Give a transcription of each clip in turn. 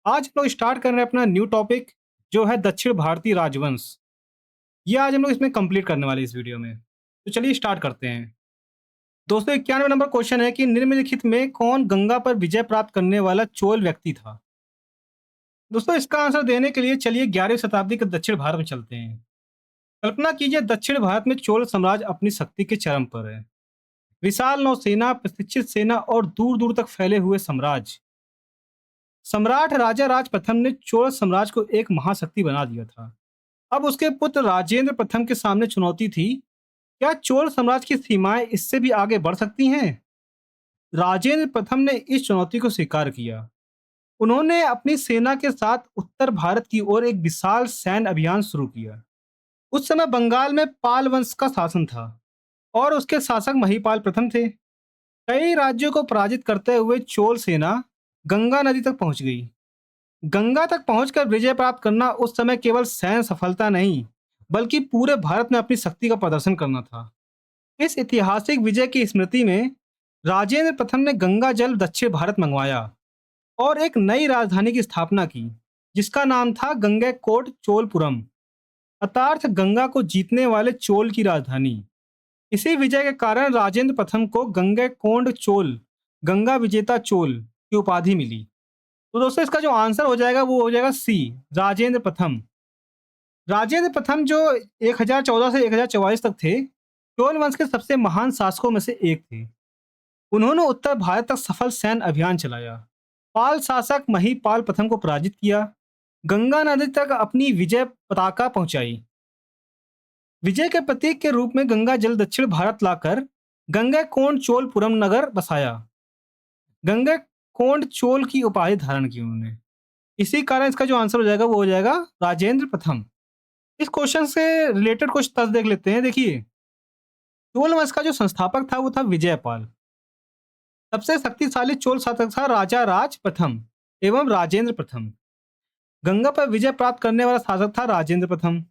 आज हम लोग स्टार्ट कर रहे हैं अपना न्यू टॉपिक जो है दक्षिण भारतीय राजवंश। ये आज हम लोग इसमें कंप्लीट करने वाले हैं इस वीडियो में। तो चलिए स्टार्ट करते हैं। दोस्तों 91 नंबर क्वेश्चन है कि निम्नलिखित में कौन गंगा पर विजय प्राप्त करने वाला चोल व्यक्ति था। दोस्तों इसका आंसर देने के लिए चलिए 11वीं शताब्दी के दक्षिण भारत में चलते हैं। कल्पना कीजिए दक्षिण भारत में चोल साम्राज्य अपनी शक्ति के चरम पर है। विशाल नौसेना, प्रशिक्षित सेना और दूर दूर तक फैले हुए साम्राज्य। सम्राट राजा राज प्रथम ने चोल साम्राज्य को एक महाशक्ति बना दिया था। अब उसके पुत्र राजेंद्र प्रथम के सामने चुनौती थी, क्या चोल साम्राज्य की सीमाएं इससे भी आगे बढ़ सकती हैं? राजेंद्र प्रथम ने इस चुनौती को स्वीकार किया। उन्होंने अपनी सेना के साथ उत्तर भारत की ओर एक विशाल सैन्य अभियान शुरू किया। उस समय बंगाल में पाल वंश का शासन था और उसके शासक महिपाल प्रथम थे। कई राज्यों को पराजित करते हुए चोल सेना गंगा नदी तक पहुंच गई। गंगा तक पहुंचकर विजय प्राप्त करना उस समय केवल सैन्य सफलता नहीं, बल्कि पूरे भारत में अपनी शक्ति का प्रदर्शन करना था। इस ऐतिहासिक विजय की स्मृति में राजेंद्र प्रथम ने गंगा जल दक्षिण भारत मंगवाया और एक नई राजधानी की स्थापना की, जिसका नाम था गंगैकोंड चोलपुरम, अर्थात गंगा को जीतने वाले चोल की राजधानी। इसी विजय के कारण राजेंद्र प्रथम को गंगैकोंड चोल, गंगा विजेता चोल की उपाधि मिली। तो दोस्तों इसका जो आंसर हो जाएगा वो हो जाएगा सी, राजेंद्र प्रथम। राजेंद्र प्रथम जो 1014 से 1044 तक थे, चोल वंश के सबसे महान शासकों में से एक थे। उन्होंने उत्तर भारत तक सफल सैन्य अभियान चलाया, पाल शासक महिपाल प्रथम को पराजित किया, गंगा नदी तक अपनी विजय पताका पहुंचाई। विजय के प्रतीक के रूप में गंगा जल दक्षिण भारत लाकर गंगैकोंड चोलपुरम नगर बसाया। गंगैकोंड चोल की उपाधि धारण की उन्होंने। इसी कारण इसका जो आंसर हो जाएगा वो हो जाएगा राजेंद्र प्रथम। इस क्वेश्चन से रिलेटेड कुछ तथ्य देख लेते हैं। देखिए, चोल वंश का जो संस्थापक था वो था विजयपाल। सबसे शक्तिशाली चोल शासक था राजा राज प्रथम एवं राजेंद्र प्रथम। गंगा पर विजय प्राप्त करने वाला शासक था राजेंद्र प्रथम।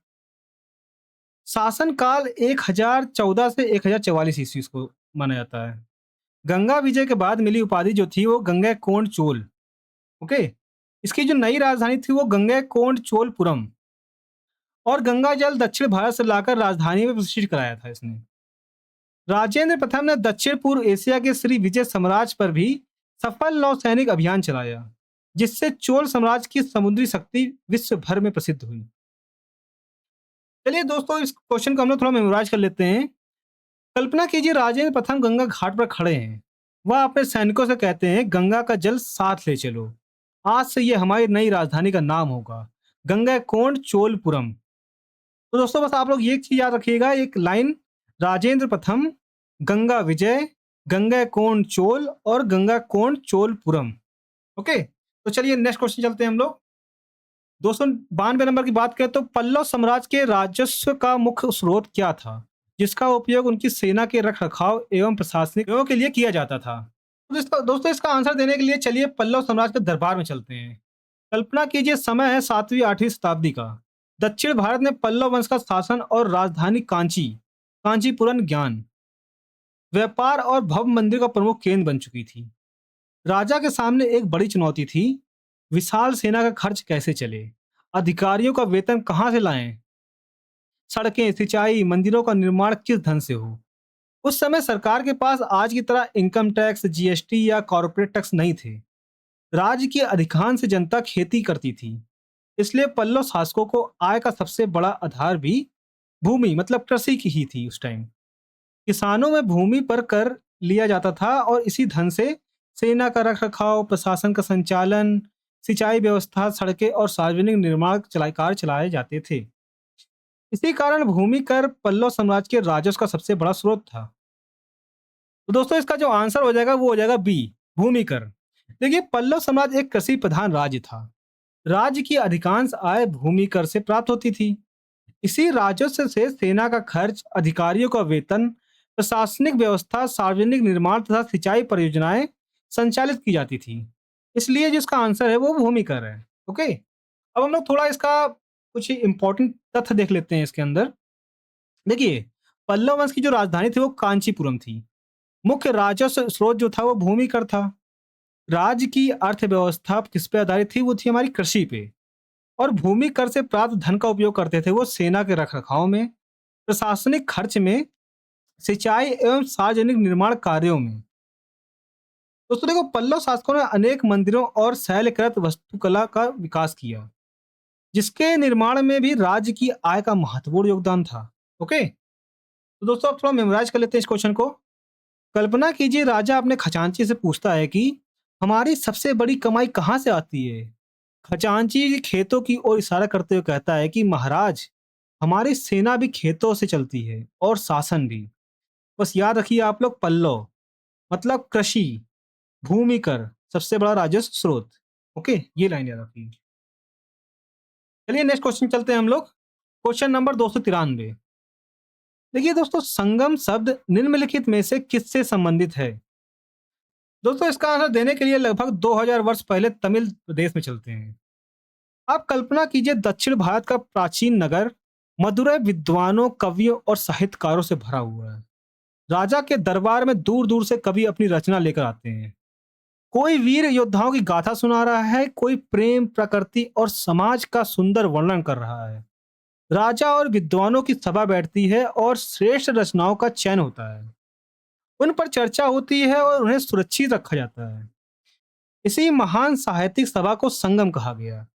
शासन काल 1014 से 1044 ईस्वी को माना जाता है। गंगा विजय के बाद मिली उपाधि जो थी वो गंगैकोंड चोल। ओके, इसकी जो नई राजधानी थी वो गंगैकोंड चोलपुरम, और गंगा जल दक्षिण भारत से लाकर राजधानी में प्रतिष्ठित कराया था इसने। राजेंद्र प्रथम ने दक्षिण पूर्व एशिया के श्री विजय साम्राज्य पर भी सफल नौसैनिक अभियान चलाया, जिससे चोल साम्राज्य की समुद्री शक्ति विश्व भर में प्रसिद्ध हुई। चलिए दोस्तों इस क्वेश्चन को हम लोग थोड़ा मेमोराइज कर लेते हैं। कल्पना कीजिए राजेंद्र प्रथम गंगा घाट पर खड़े हैं। वह अपने सैनिकों से कहते हैं, गंगा का जल साथ ले चलो, आज से ये हमारी नई राजधानी का नाम होगा, गंगैकोंड चोलपुरम। तो दोस्तों बस आप लोग ये चीज याद रखिएगा, एक लाइन, राजेंद्र प्रथम, गंगा विजय, गंगैकोंड चोल और गंगाकोंड चोलपुरम। ओके, तो चलिए नेक्स्ट क्वेश्चन चलते हैं हम लोग। दोस्तों 92 नंबर की बात करें तो पल्लव साम्राज्य के राजस्व का मुख्य स्रोत क्या था, जिसका उपयोग उनकी सेना के रख रखाव एवं प्रशासनिक उपयोग के लिए किया जाता था। तो दोस्तों इसका आंसर देने के लिए चलिए पल्लव साम्राज्य के दरबार में चलते हैं। कल्पना कीजिए समय है 7वीं 8वीं शताब्दी का। दक्षिण भारत में पल्लव वंश का शासन और राजधानी कांचीपुरम ज्ञान, व्यापार और भव्य मंदिर का प्रमुख केंद्र बन चुकी थी। राजा के सामने एक बड़ी चुनौती थी, विशाल सेना का खर्च कैसे चले, अधिकारियों का वेतन कहां से लाएं, सड़कें, सिंचाई, मंदिरों का निर्माण किस ढंग से हो। उस समय सरकार के पास आज की तरह इनकम टैक्स, जीएसटी या कॉर्पोरेट टैक्स नहीं थे। राज्य की अधिकांश जनता खेती करती थी, इसलिए पल्लव शासकों को आय का सबसे बड़ा आधार भी भूमि मतलब कृषि की ही थी। उस टाइम किसानों में भूमि पर कर लिया जाता था और इसी धन से सेना का रखरखाव, प्रशासन का संचालन, सिंचाई व्यवस्था, सड़कें और सार्वजनिक निर्माण कार्य चलाए जाते थे। इसी कारण भूमि कर पल्लव साम्राज्य के राजस्व का सबसे बड़ा स्रोत था। तो दोस्तों इसका जो आंसर हो जाएगा वो हो जाएगा बी, भूमि कर। देखिए, पल्लव साम्राज्य एक कृषि प्रधान राज्य था। राज्य की अधिकांश आय भूमि कर से प्राप्त होती थी। इसी राजस्व से सेना का खर्च, अधिकारियों का वेतन, प्रशासनिक व्यवस्था, सार्वजनिक निर्माण तथा सिंचाई परियोजनाएं संचालित की जाती थी। इसलिए जिसका आंसर है वो भूमि कर है। ओके, अब हम लोग थोड़ा इसका कुछ इंपॉर्टेंट तथ्य देख लेते हैं इसके अंदर। देखिए, पल्लव वंश की जो राजधानी थी वो कांचीपुरम थी। मुख्य राजस्व स्रोत जो था वो भूमि कर था। राज्य की अर्थव्यवस्था किस पे आधारित थी? वो थी हमारी कृषि पे। और भूमि कर से प्राप्त धन का उपयोग करते थे वो सेना के रखरखाव में, प्रशासनिक खर्च में, सिंचाई एवं सार्वजनिक निर्माण कार्यों में। दोस्तों देखो, पल्लव शासकों ने अनेक मंदिरों और शैलकृत वास्तुकला का विकास किया, जिसके निर्माण में भी राज्य की आय का महत्वपूर्ण योगदान था। ओके, तो दोस्तों आप थोड़ा मेमोराइज कर लेते हैं इस क्वेश्चन को। कल्पना कीजिए, राजा अपने खजांची से पूछता है कि हमारी सबसे बड़ी कमाई कहाँ से आती है। खजांची खेतों की ओर इशारा करते हुए कहता है कि महाराज, हमारी सेना भी खेतों से चलती है और शासन भी। बस याद रखिए आप लोग, पल्लव मतलब कृषि, भूमि कर सबसे बड़ा राजस्व स्रोत। ओके, ये लाइन याद रखिए। चलिए नेक्स्ट क्वेश्चन चलते हैं हम लोग। Question number 293। देखिए दोस्तों, संगम शब्द निम्नलिखित में से किससे संबंधित है? दोस्तों इसका आंसर देने के लिए लगभग 2000 वर्ष पहले तमिल प्रदेश में चलते हैं। आप कल्पना कीजिए, दक्षिण भारत का प्राचीन नगर मदुरै विद्वानों, कवियों और साहित्यकारों से भरा हुआ है। राजा के दरबार में दूर दूर से कवि अपनी रचना लेकर आते हैं। कोई वीर योद्धाओं की गाथा सुना रहा है, कोई प्रेम, प्रकृति और समाज का सुंदर वर्णन कर रहा है। राजा और विद्वानों की सभा बैठती है और श्रेष्ठ रचनाओं का चयन होता है। उन पर चर्चा होती है और उन्हें सुरक्षित रखा जाता है। इसी महान साहित्यिक सभा को संगम कहा गया।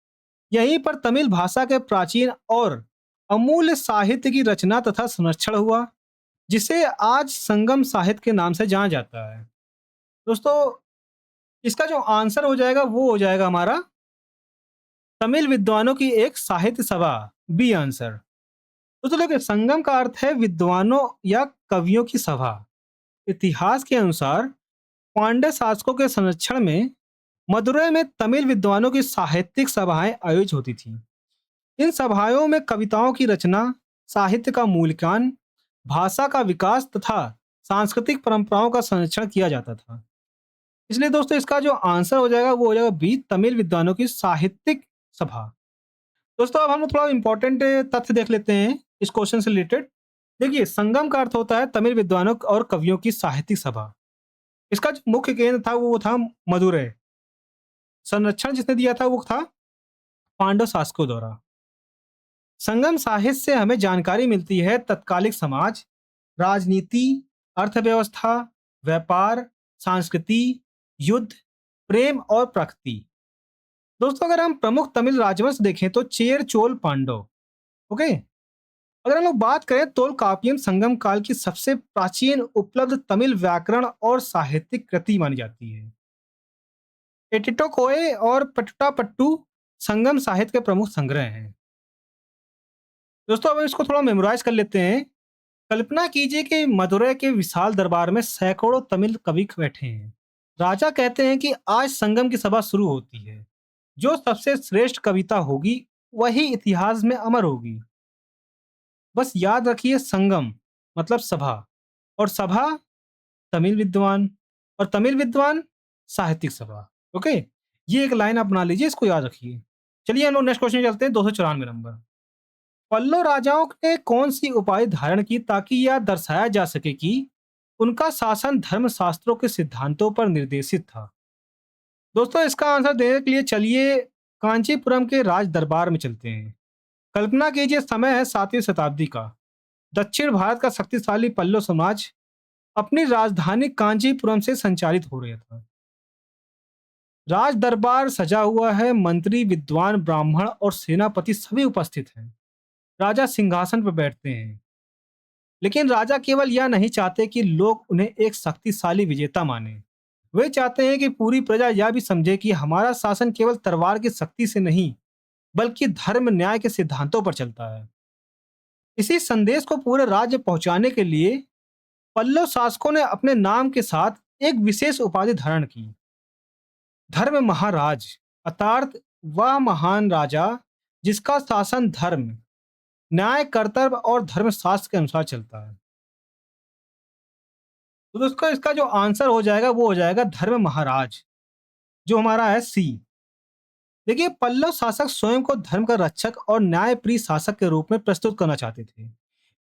यहीं पर तमिल भाषा के प्राचीन और अमूल्य साहित्य की रचना तथा संरक्षण हुआ, जिसे आज संगम साहित्य के नाम से जाना जाता है। दोस्तों इसका जो आंसर हो जाएगा वो हो जाएगा हमारा तमिल विद्वानों की एक साहित्य सभा, बी आंसर। दोस्तों देखिए, संगम का अर्थ है विद्वानों या कवियों की सभा। इतिहास के अनुसार पांड्य शासकों के संरक्षण में मदुरै में तमिल विद्वानों की साहित्यिक सभाएं आयोजित होती थी। इन सभाओं में कविताओं की रचना, साहित्य का मूल्यांकन, भाषा का विकास तथा सांस्कृतिक परंपराओं का संरक्षण किया जाता था। इसलिए दोस्तों इसका जो आंसर हो जाएगा वो हो जाएगा बी, तमिल विद्वानों की साहित्यिक सभा। दोस्तों अब हम लोग थोड़ा इंपॉर्टेंट तथ्य देख लेते हैं इस क्वेश्चन से रिलेटेड। देखिए, संगम का अर्थ होता है तमिल विद्वानों और कवियों की साहित्यिक सभा। इसका जो मुख्य केंद्र था वो था मदुरै। संरक्षण जिसने दिया था वो था पांडव शासकों द्वारा। संगम साहित्य से हमें जानकारी मिलती है तत्कालिक समाज, राजनीति, अर्थव्यवस्था, व्यापार, संस्कृति, युद्ध, प्रेम और प्रकृति। दोस्तों अगर हम प्रमुख तमिल राजवंश देखें तो चेर, चोल, पांडव। ओके, अगर हम लोग बात करें तोलकाप्पियम संगम काल की सबसे प्राचीन उपलब्ध तमिल व्याकरण और साहित्यिक कृति मानी जाती है। एटिटोकोए और पट्टापट्टू संगम साहित्य के प्रमुख संग्रह हैं। दोस्तों अब इसको थोड़ा मेमोराइज कर लेते हैं। कल्पना कीजिए कि मदुरै के विशाल दरबार में सैकड़ों तमिल कवि बैठे हैं। राजा कहते हैं कि आज संगम की सभा शुरू होती है। जो सबसे श्रेष्ठ कविता होगी वही इतिहास में अमर होगी। बस याद रखिए, संगम मतलब सभा, और सभा तमिल विद्वान, और तमिल विद्वान साहित्यिक सभा। ओके, ये एक लाइन आप बना लीजिए, इसको याद रखिए। चलिए हम लोग नेक्स्ट क्वेश्चन चलते हैं, 294 नंबर। पल्लव राजाओं ने कौन सी उपाधि धारण की ताकि यह दर्शाया जा सके कि उनका शासन धर्मशास्त्रों के सिद्धांतों पर निर्देशित था? दोस्तों इसका आंसर देने के लिए चलिए कांचीपुरम के राज दरबार में चलते हैं। कल्पना कीजिए, समय है 7वीं शताब्दी का। दक्षिण भारत का शक्तिशाली पल्लव समाज अपनी राजधानी कांचीपुरम से संचालित हो रहा था। राज दरबार सजा हुआ है, मंत्री, विद्वान, ब्राह्मण और सेनापति सभी उपस्थित हैं। राजा सिंहासन पर बैठते हैं, लेकिन राजा केवल यह नहीं चाहते कि लोग उन्हें एक शक्तिशाली विजेता माने। वे चाहते हैं कि पूरी प्रजा यह भी समझे कि हमारा शासन केवल तलवार की शक्ति से नहीं, बल्कि धर्म, न्याय के सिद्धांतों पर चलता है। इसी संदेश को पूरे राज्य पहुंचाने के लिए पल्लव शासकों ने अपने नाम के साथ एक विशेष उपाधि धारण की, धर्म महाराज। अर्थात वह महान राजा जिसका शासन धर्म, न्याय, कर्तव्य और धर्मशास्त्र के अनुसार चलता है। तो दोस्तों इसका जो आंसर हो जाएगा वो हो जाएगा धर्म महाराज, जो हमारा है सी। देखिए, पल्लव शासक स्वयं को धर्म का रक्षक और न्यायप्रिय शासक के रूप में प्रस्तुत करना चाहते थे।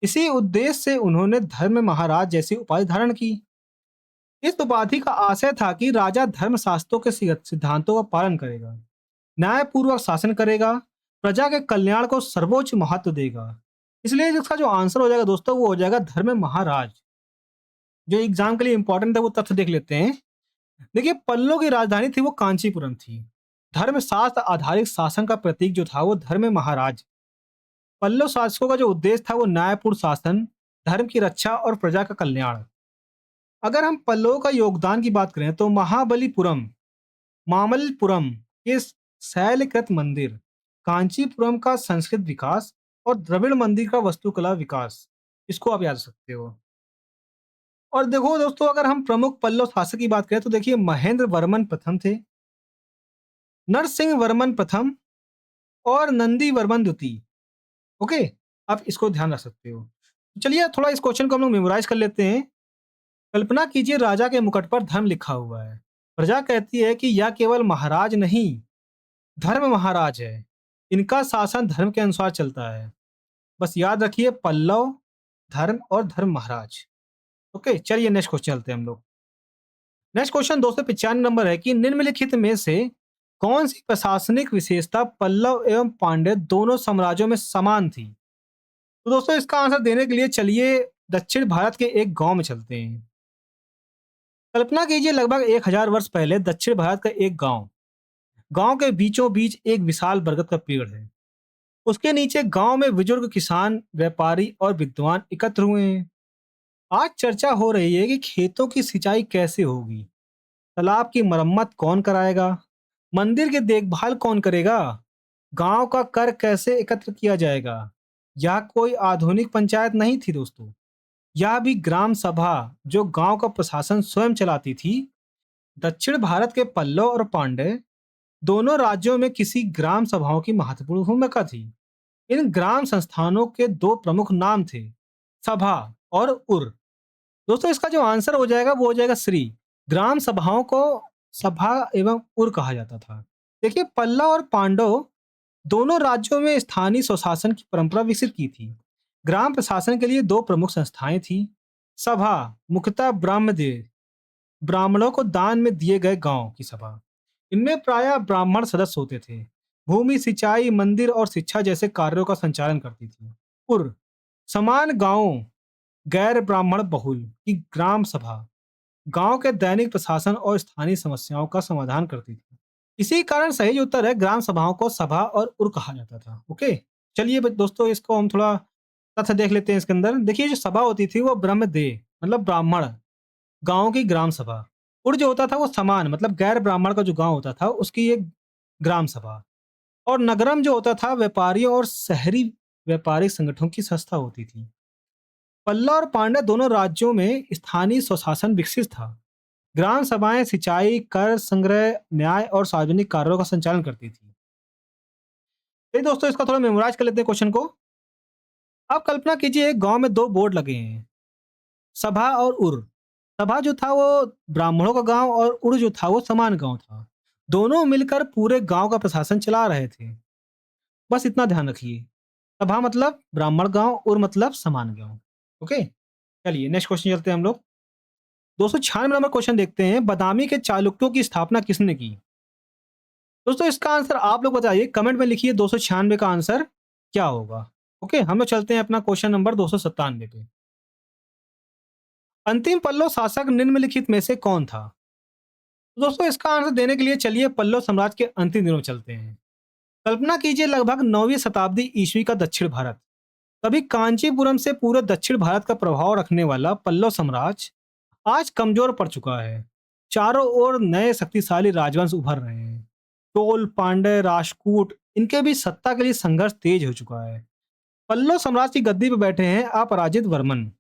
इसी उद्देश्य से उन्होंने धर्म महाराज जैसी उपाधि धारण की। इस उपाधि का आशय था कि राजा धर्मशास्त्रों के सिद्धांतों का पालन करेगा, न्यायपूर्वक शासन करेगा, प्रजा के कल्याण को सर्वोच्च महत्व देगा। इसलिए इसका जो आंसर हो जाएगा दोस्तों वो हो जाएगा धर्म महाराज। जो एग्जाम के लिए इंपॉर्टेंट है वो तथ्य देख लेते हैं। देखिए पल्लव की राजधानी थी वो कांचीपुरम थी। धर्मशास्त्र आधारित शासन का प्रतीक जो था वो धर्म महाराज। पल्लव शासकों का जो उद्देश्य था वो न्यायपूर्ण शासन, धर्म की रक्षा और प्रजा का कल्याण। अगर हम पल्लवों का योगदान की बात करें तो महाबलीपुरम, मामल्लपुरम के शैलकृत मंदिर, कांचीपुरम का संस्कृत विकास और द्रविड़ मंदिर का वास्तुकला विकास, इसको आप याद रख सकते हो। और देखो दोस्तों अगर हम प्रमुख पल्लव शासक की बात करें तो देखिए महेंद्र वर्मन प्रथम थे, नरसिंह वर्मन प्रथम और नंदी वर्मन द्वितीय। ओके, आप इसको ध्यान रख सकते हो। चलिए थोड़ा इस क्वेश्चन को हम लोग मेमोराइज कर लेते हैं। कल्पना कीजिए राजा के मुकुट पर धर्म लिखा हुआ है। प्रजा कहती है कि यह केवल महाराज नहीं, धर्म महाराज है। इनका शासन धर्म के अनुसार चलता है। बस याद रखिए पल्लव, धर्म और धर्म महाराज। ओके, चलिए नेक्स्ट क्वेश्चन चलते हैं हम लोग। नेक्स्ट क्वेश्चन 295 नंबर है कि निम्नलिखित में से कौन सी प्रशासनिक विशेषता पल्लव एवं पांड्य दोनों साम्राज्यों में समान थी। तो दोस्तों इसका आंसर देने के लिए चलिए दक्षिण भारत के एक गांव में चलते हैं। कल्पना कीजिए लगभग 1000 वर्ष पहले दक्षिण भारत का एक गांव। गांव के बीचों बीच एक विशाल बरगद का पेड़ है। उसके नीचे गांव में बुजुर्ग किसान, व्यापारी और विद्वान एकत्र हुए हैं। आज चर्चा हो रही है कि खेतों की सिंचाई कैसे होगी, तालाब की मरम्मत कौन कराएगा, मंदिर की देखभाल कौन करेगा, गांव का कर कैसे एकत्र किया जाएगा। यह कोई आधुनिक पंचायत नहीं थी दोस्तों, यह भी ग्राम सभा जो गांव का प्रशासन स्वयं चलाती थी। दक्षिण भारत के पल्लव और पांड्य दोनों राज्यों में किसी ग्राम सभाओं की महत्वपूर्ण भूमिका थी। इन ग्राम संस्थानों के दो प्रमुख नाम थे, सभा और उर। दोस्तों इसका जो आंसर हो जाएगा वो हो जाएगा श्री। ग्राम सभाओं को सभा एवं उर कहा जाता था। देखिए पल्लव और पांडव दोनों राज्यों में स्थानीय स्वशासन की परंपरा विकसित की थी। ग्राम प्रशासन के लिए दो प्रमुख संस्थाएं थी। सभा मुख्यतः ब्राह्मणों को दान में दिए गए गांव की सभा। इनमें प्रायः ब्राह्मण सदस्य होते थे। भूमि, सिंचाई, मंदिर और शिक्षा जैसे कार्यों का संचालन करती थी। उर समान गांवों, गैर ब्राह्मण बहुल की ग्राम सभा गांव के दैनिक प्रशासन और स्थानीय समस्याओं का समाधान करती थी। इसी कारण सही जो उत्तर है ग्राम सभाओं को सभा और उर कहा जाता था। ओके, चलिए दोस्तों इसको हम थोड़ा तथ्य देख लेते हैं। इसके अंदर देखिए जो सभा होती थी वो ब्रह्मदेव मतलब ब्राह्मण गांव की ग्राम सभा, उर जो होता था वो समान मतलब गैर ब्राह्मण का जो गांव होता था उसकी एक ग्राम सभा, और नगरम जो होता था व्यापारियों और शहरी व्यापारिक संगठनों की संस्था होती थी। पल्लव और पांड्य दोनों राज्यों में स्थानीय स्वशासन विकसित था। ग्राम सभाएं सिंचाई, कर संग्रह, न्याय और सार्वजनिक कार्यों का संचालन करती थी। चलिए दोस्तों इसका थोड़ा मेमोराइज कर लेते हैं क्वेश्चन को। आप कल्पना कीजिए एक गांव में दो बोर्ड लगे हैं, सभा और उर। सभा जो था वो ब्राह्मणों का गांव और उर जो था वो समान गांव था। दोनों मिलकर पूरे गांव का प्रशासन चला रहे थे। बस इतना ध्यान रखिए, सभा मतलब ब्राह्मण गांव, उर मतलब समान गांव। ओके, चलिए नेक्स्ट क्वेश्चन चलते हैं हम लोग। 296 नंबर क्वेश्चन देखते हैं, बादामी के चालुक्यों की स्थापना किसने की। दोस्तों इसका आंसर आप लोग बताइए, कमेंट में लिखिए 296 का आंसर क्या होगा। ओके, हम लोग चलते हैं अपना क्वेश्चन नंबर 297 पे। अंतिम पल्लव शासक निम्नलिखित में से कौन था। तो दोस्तों इसका आंसर देने के लिए चलिए पल्लव साम्राज्य के अंतिम दिनों में चलते हैं। कल्पना कीजिए लगभग 9वीं शताब्दी ईस्वी का दक्षिण भारत। तभी कांचीपुरम से पूरे दक्षिण भारत का प्रभाव रखने वाला पल्लव साम्राज्य आज कमजोर पड़ चुका है। चारों ओर नए शक्तिशाली राजवंश उभर रहे हैं। चोल, पांड्य, राष्ट्रकूट, इनके बीच सत्ता के लिए संघर्ष तेज हो चुका है। पल्लव साम्राज्य की गद्दी पर बैठे हैं अपराजित वर्मन।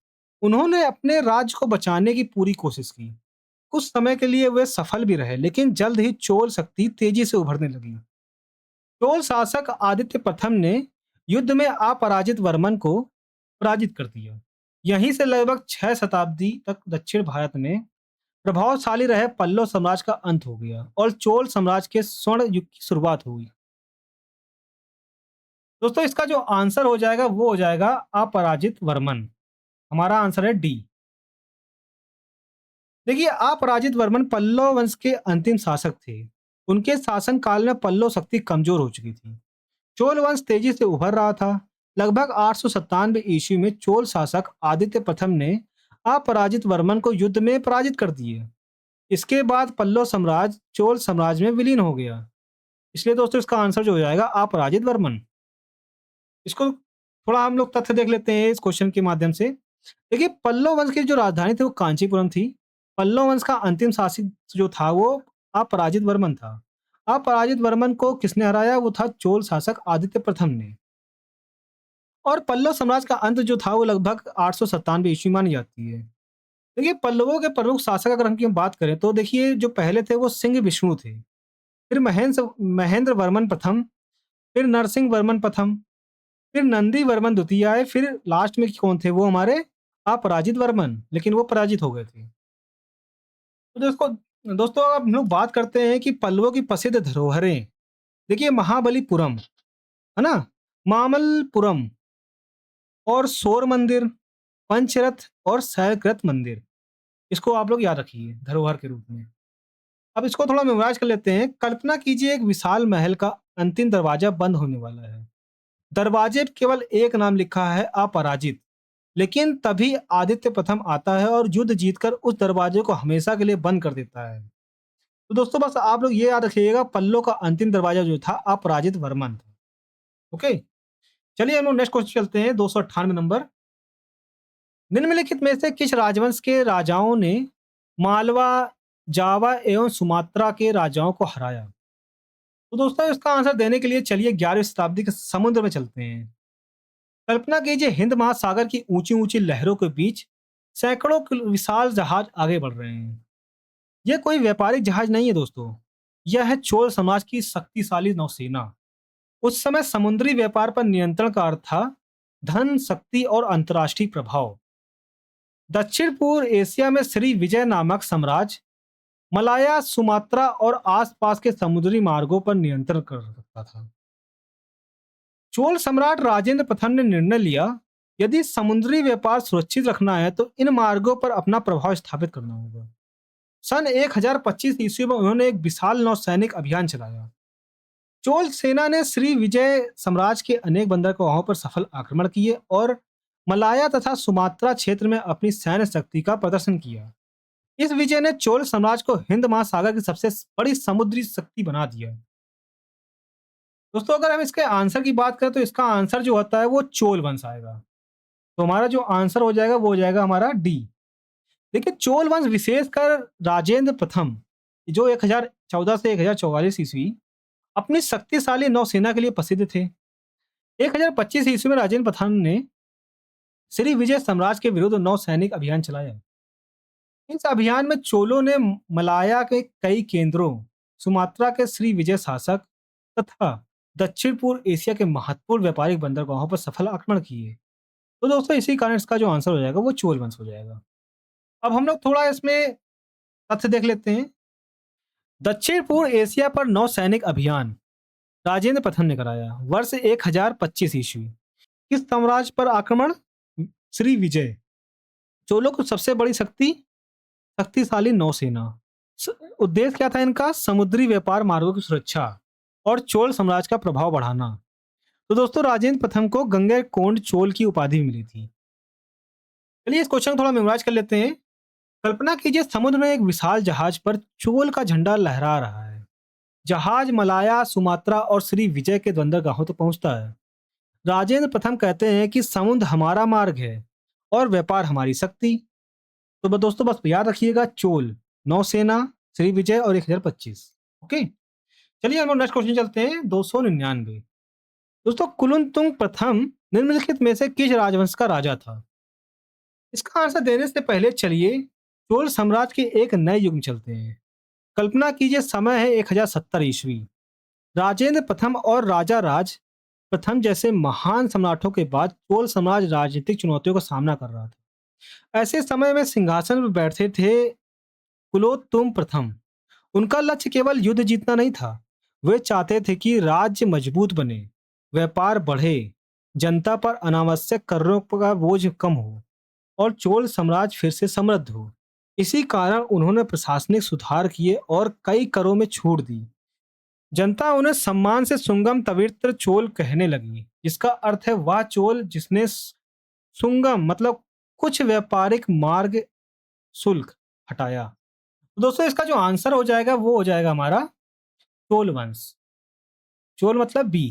उन्होंने अपने राज्य को बचाने की पूरी कोशिश की। कुछ समय के लिए वे सफल भी रहे, लेकिन जल्द ही चोल शक्ति तेजी से उभरने लगी। चोल शासक आदित्य प्रथम ने युद्ध में अपराजित वर्मन को पराजित कर दिया। यहीं से लगभग 6 शताब्दी तक दक्षिण भारत में प्रभावशाली रहे पल्लव साम्राज्य का अंत हो गया और चोल साम्राज्य के स्वर्ण युग की शुरुआत हुई। दोस्तों इसका जो आंसर हो जाएगा वो हो जाएगा अपराजित वर्मन। हमारा आंसर है डी। देखिए, अपराजित वर्मन पल्लव वंश के अंतिम शासक थे। उनके शासन काल में पल्लव शक्ति कमजोर हो चुकी थी। चोल वंश तेजी से उभर रहा था। लगभग 897 ईस्वी में चोल शासक आदित्य प्रथम ने अपराजित वर्मन को युद्ध में पराजित कर दिए। इसके बाद पल्लव साम्राज्य चोल साम्राज्य में विलीन हो गया। इसलिए दोस्तों इसका आंसर जो हो जाएगा अपराजित वर्मन। इसको थोड़ा हम लोग तथ्य देख लेते हैं इस क्वेश्चन के माध्यम से। देखिए, पल्लव वंश की जो राजधानी थी वो कांचीपुरम थी। पल्लव वंश का अंतिम शासक जो था वो अपराजित वर्मन था। अपराजित वर्मन को किसने हराया? वो था चोल शासक आदित्य प्रथम ने। और पल्लव साम्राज्य का अंत जो था वो लगभग 897 ईस्वी मानी जाती है। देखिए, पल्लवों के प्रमुख शासक अगर हम की बात करें तो देखिए जो पहले थे वो सिंह विष्णु थे। फिर महेंद्र महेंद्र वर्मन प्रथम, फिर नरसिंह वर्मन प्रथम, फिर नंदी वर्मन द्वितीय आए, फिर लास्ट में कौन थे? वो हमारे अपराजित वर्मन, लेकिन वो पराजित हो गए थे। तो दोस्तों अब हम लोग बात करते हैं कि पल्लवों की प्रसिद्ध धरोहरें। देखिए, महाबलीपुरम, है ना, मामल्लपुरम और शोर मंदिर, पंचरथ और शैलकृत मंदिर। इसको आप लोग याद रखिए धरोहर के रूप में। अब इसको थोड़ा मेमोराइज कर लेते हैं। कल्पना कीजिए एक विशाल महल का अंतिम दरवाजा बंद होने वाला है। दरवाजे पे केवल एक नाम लिखा है, अपराजित। लेकिन तभी आदित्य प्रथम आता है और युद्ध जीतकर उस दरवाजे को हमेशा के लिए बंद कर देता है। तो दोस्तों बस आप लोग ये याद रखिएगा, पल्लो का अंतिम दरवाजा जो था अपराजित वर्मन था। ओके, चलिए हम लोग नेक्स्ट क्वेश्चन चलते हैं। 298 नंबर। निम्नलिखित में से किस राजवंश के राजाओं ने मालवा, जावा एवं सुमात्रा के राजाओं को हराया? तो दोस्तों इसका आंसर देने के लिए चलिए 11वीं शताब्दी के समुद्र में चलते हैं। कल्पना कीजिए हिंद महासागर की ऊंची ऊंची लहरों के बीच सैकड़ों विशाल जहाज आगे बढ़ रहे हैं। यह कोई व्यापारिक जहाज नहीं है दोस्तों, यह है चोल समाज की शक्तिशाली नौसेना। उस समय समुद्री व्यापार पर नियंत्रण का अर्थ था धन, शक्ति और अंतर्राष्ट्रीय प्रभाव। दक्षिण पूर्व एशिया में श्री विजय नामक साम्राज्य मलाया, सुमात्रा और आसपास के समुद्री मार्गों पर नियंत्रण कर सकता था। चोल सम्राट राजेंद्र प्रथम ने निर्णय लिया, यदि समुद्री व्यापार सुरक्षित रखना है तो इन मार्गों पर अपना प्रभाव स्थापित करना होगा। सन 1025 ईस्वी में उन्होंने एक विशाल नौसैनिक अभियान चलाया। चोल सेना ने श्री विजय साम्राज्य के अनेक बंदरगाहों पर सफल आक्रमण किए और मलाया तथा सुमात्रा क्षेत्र में अपनी सैन्य शक्ति का प्रदर्शन किया। इस विजय ने चोल साम्राज्य को हिंद महासागर की सबसे बड़ी समुद्री शक्ति बना दिया। दोस्तों अगर हम इसके आंसर की बात करें तो इसका आंसर जो होता है वो चोल वंश आएगा। तो हमारा जो आंसर हो जाएगा वो हो जाएगा हमारा डी। देखिए, चोल वंश विशेषकर राजेंद्र प्रथम जो 1014 से 1044 ईस्वी अपनी शक्तिशाली नौसेना के लिए प्रसिद्ध थे। 1025 ईस्वी में राजेंद्र प्रथम ने श्री विजय साम्राज्य के विरुद्ध नौसैनिक अभियान चलाया। इस अभियान में चोलों ने मलाया के कई केंद्रों, सुमात्रा के श्री विजय शासक तथा दक्षिण पूर्व एशिया के महत्वपूर्ण व्यापारिक बंदरगाहों पर सफल आक्रमण किए। तो दोस्तों इसी कारण इसका जो आंसर हो जाएगा वो चोल वंश हो जाएगा। अब हम लोग थोड़ा इसमें तथ्य देख लेते हैं। दक्षिण पूर्व एशिया पर नौसैनिक अभियान राजेंद्र प्रथम ने कराया। वर्ष 1025 ईस्वी। किस साम्राज्य पर आक्रमण? श्री विजय। चोलों की सबसे बड़ी शक्तिशाली नौसेना। उद्देश्य क्या था इनका? समुद्री व्यापार मार्गों की सुरक्षा और चोल साम्राज्य का प्रभाव बढ़ाना। तो दोस्तों राजेंद्र प्रथम को गंगैकोंड चोल की उपाधि मिली थी। चलिए इस क्वेश्चन को थोड़ा मेमोराइज कर लेते हैं। कल्पना कीजिए समुद्र में एक विशाल जहाज पर चोल का झंडा लहरा रहा है। जहाज मलाया, सुमात्रा और श्री विजय के बंदरगाहों तक पहुंचता है। राजेंद्र प्रथम कहते हैं कि समुद्र हमारा मार्ग है और व्यापार हमारी शक्ति। तो दोस्तों बस याद रखिएगा, चोल, नौसेना, श्री विजय और 1025। ओके, चलिए हम नेक्स्ट क्वेश्चन चलते हैं। 299। दोस्तों कुलुंतुंग प्रथम निम्नलिखित में से किस राजवंश का राजा था? इसका आंसर देने से पहले चलिए चोल साम्राज्य के एक नए युग में चलते हैं। कल्पना कीजिए समय है 1070 ईस्वी। राजेंद्र प्रथम और राजा राज प्रथम जैसे महान सम्राटों के बाद चोल साम्राज्य राजनीतिक चुनौतियों का सामना कर रहा था। ऐसे समय में सिंहासन पर बैठे थे कुलोत्तुंग प्रथम। उनका लक्ष्य केवल युद्ध जीतना नहीं था, वे चाहते थे कि राज्य मजबूत बने, व्यापार बढ़े, जनता पर अनावश्यक करों का बोझ कम हो और चोल साम्राज्य फिर से समृद्ध हो। इसी कारण उन्होंने प्रशासनिक सुधार किए और कई करों में छूट दी। जनता उन्हें सम्मान से सुंगम तवित्र चोल कहने लगी, जिसका अर्थ है वह चोल जिसने सुंगम मतलब कुछ व्यापारिक मार्ग शुल्क हटाया। तो दोस्तों इसका जो आंसर हो जाएगा वो हो जाएगा हमारा चोल वंश। चोल मतलब बी।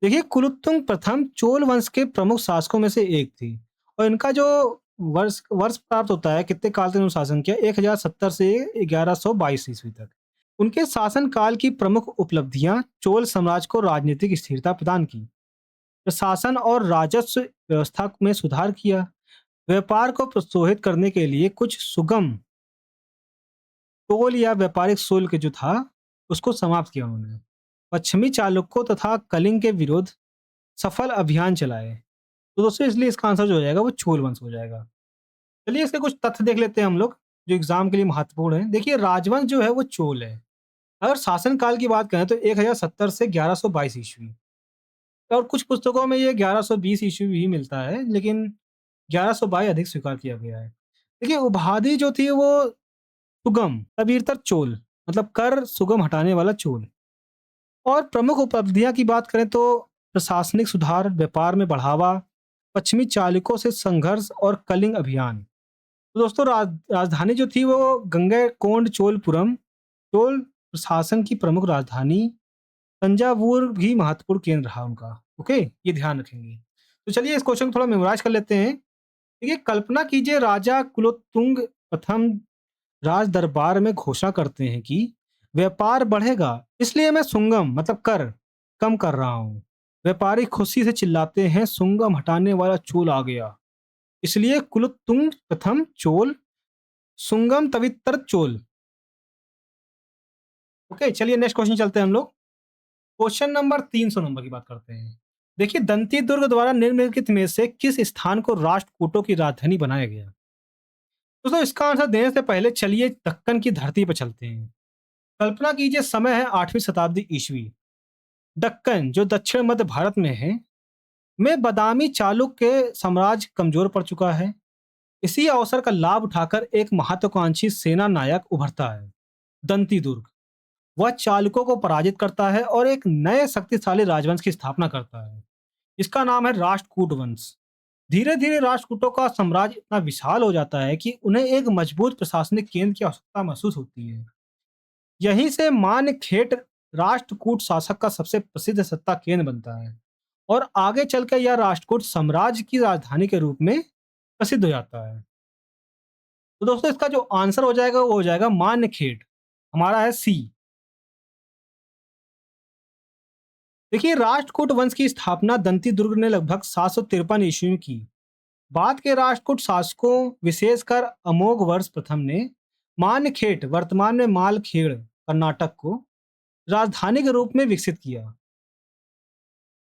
देखिए कुलोत्तुंग प्रथम चोल वंश के प्रमुख शासकों में से एक थी और इनका जो वर्ष वर्ष प्राप्त होता है कितने काल तक इन्होंने शासन किया, 1070 से 1122 ईस्वी तक। उनके शासन काल की प्रमुख उपलब्धियां चोल साम्राज्य को राजनीतिक स्थिरता प्रदान की, प्रशासन और राजस्व व्यवस्था में सुधार किया, व्यापार को प्रोत्साहित करने के लिए कुछ सुगम टोल या व्यापारिक शुल्क जो था उसको समाप्त किया उन्होंने। पश्चिमी चालुक्यों तथा कलिंग के विरुद्ध सफल अभियान चलाए। तो दोस्तों इसलिए इसका आंसर जो हो जाएगा वो चोल वंश हो जाएगा। चलिए इसके कुछ तथ्य देख लेते हैं हम लोग जो एग्जाम के लिए महत्वपूर्ण है। देखिए राजवंश जो है वो चोल है। अगर शासन काल की बात करें तो 1070 से 1122 ईस्वी, और कुछ पुस्तकों में ये 1120 ईस्वी भी मिलता है, लेकिन 1122 अधिक स्वीकार किया गया है। देखिए उपाधि जो थी वो सुगम तबीरतर चोल मतलब कर सुगम हटाने वाला चोल। और प्रमुख उपलब्धियां की बात करें तो प्रशासनिक सुधार, व्यापार में बढ़ावा, पश्चिमी चालुक्यों से संघर्ष और कलिंग अभियान। तो दोस्तों राजधानी जो थी वो गंगैकोंड चोलपुरम, चोल प्रशासन की प्रमुख राजधानी। तंजावुर भी महत्वपूर्ण केंद्र रहा उनका। ओके, ये ध्यान रखेंगे। तो चलिए इस क्वेश्चन को थोड़ा मेमोराइज कर लेते हैं। देखिए कल्पना कीजिए राजा कुलोत्तुंग प्रथम राज दरबार में घोषणा करते हैं कि व्यापार बढ़ेगा, इसलिए मैं सुंगम मतलब कर कम कर रहा हूँ। व्यापारी खुशी से चिल्लाते हैं सुंगम हटाने वाला चोल आ गया, इसलिए कुलोत्तुंग प्रथम चोल सुंगम तवितर चोल। ओके चलिए नेक्स्ट क्वेश्चन चलते हैं हम लोग। क्वेश्चन नंबर 300 नंबर की बात करते हैं। देखिए दंती दुर्ग द्वारा निम्नलिखित में से किस स्थान को राष्ट्रकूटों की राजधानी बनाया गया। दोस्तों इसका आंसर देने से पहले चलिए दक्कन की धरती पर चलते हैं। कल्पना कीजिए समय है 8वीं शताब्दी ईस्वी। दक्कन जो दक्षिण मध्य भारत में है में बादामी चालुक्य साम्राज्य कमजोर पड़ चुका है। इसी अवसर का लाभ उठाकर एक महत्वाकांक्षी सेना नायक उभरता है, दंती दुर्ग। वह चालुक्यों को पराजित करता है और एक नए शक्तिशाली राजवंश की स्थापना करता है। इसका नाम है राष्ट्रकूट वंश। धीरे धीरे राष्ट्रकूटों का साम्राज्य इतना विशाल हो जाता है कि उन्हें एक मजबूत प्रशासनिक केंद्र की आवश्यकता महसूस होती है। यहीं से मानखेट राष्ट्रकूट शासक का सबसे प्रसिद्ध सत्ता केंद्र बनता है और आगे चलकर यह राष्ट्रकूट साम्राज्य की राजधानी के रूप में प्रसिद्ध हो जाता है। तो दोस्तों इसका जो आंसर हो जाएगा वो हो जाएगा मानखेट। हमारा है सी। देखिए राष्ट्रकूट वंश की स्थापना दंती दुर्ग ने लगभग 753 ईस्वी में की। बाद के राष्ट्रकूट शासकों विशेषकर अमोघ वर्ष प्रथम ने मानखेट वर्तमान में मालखेड़ कर्नाटक को राजधानी के रूप में विकसित किया।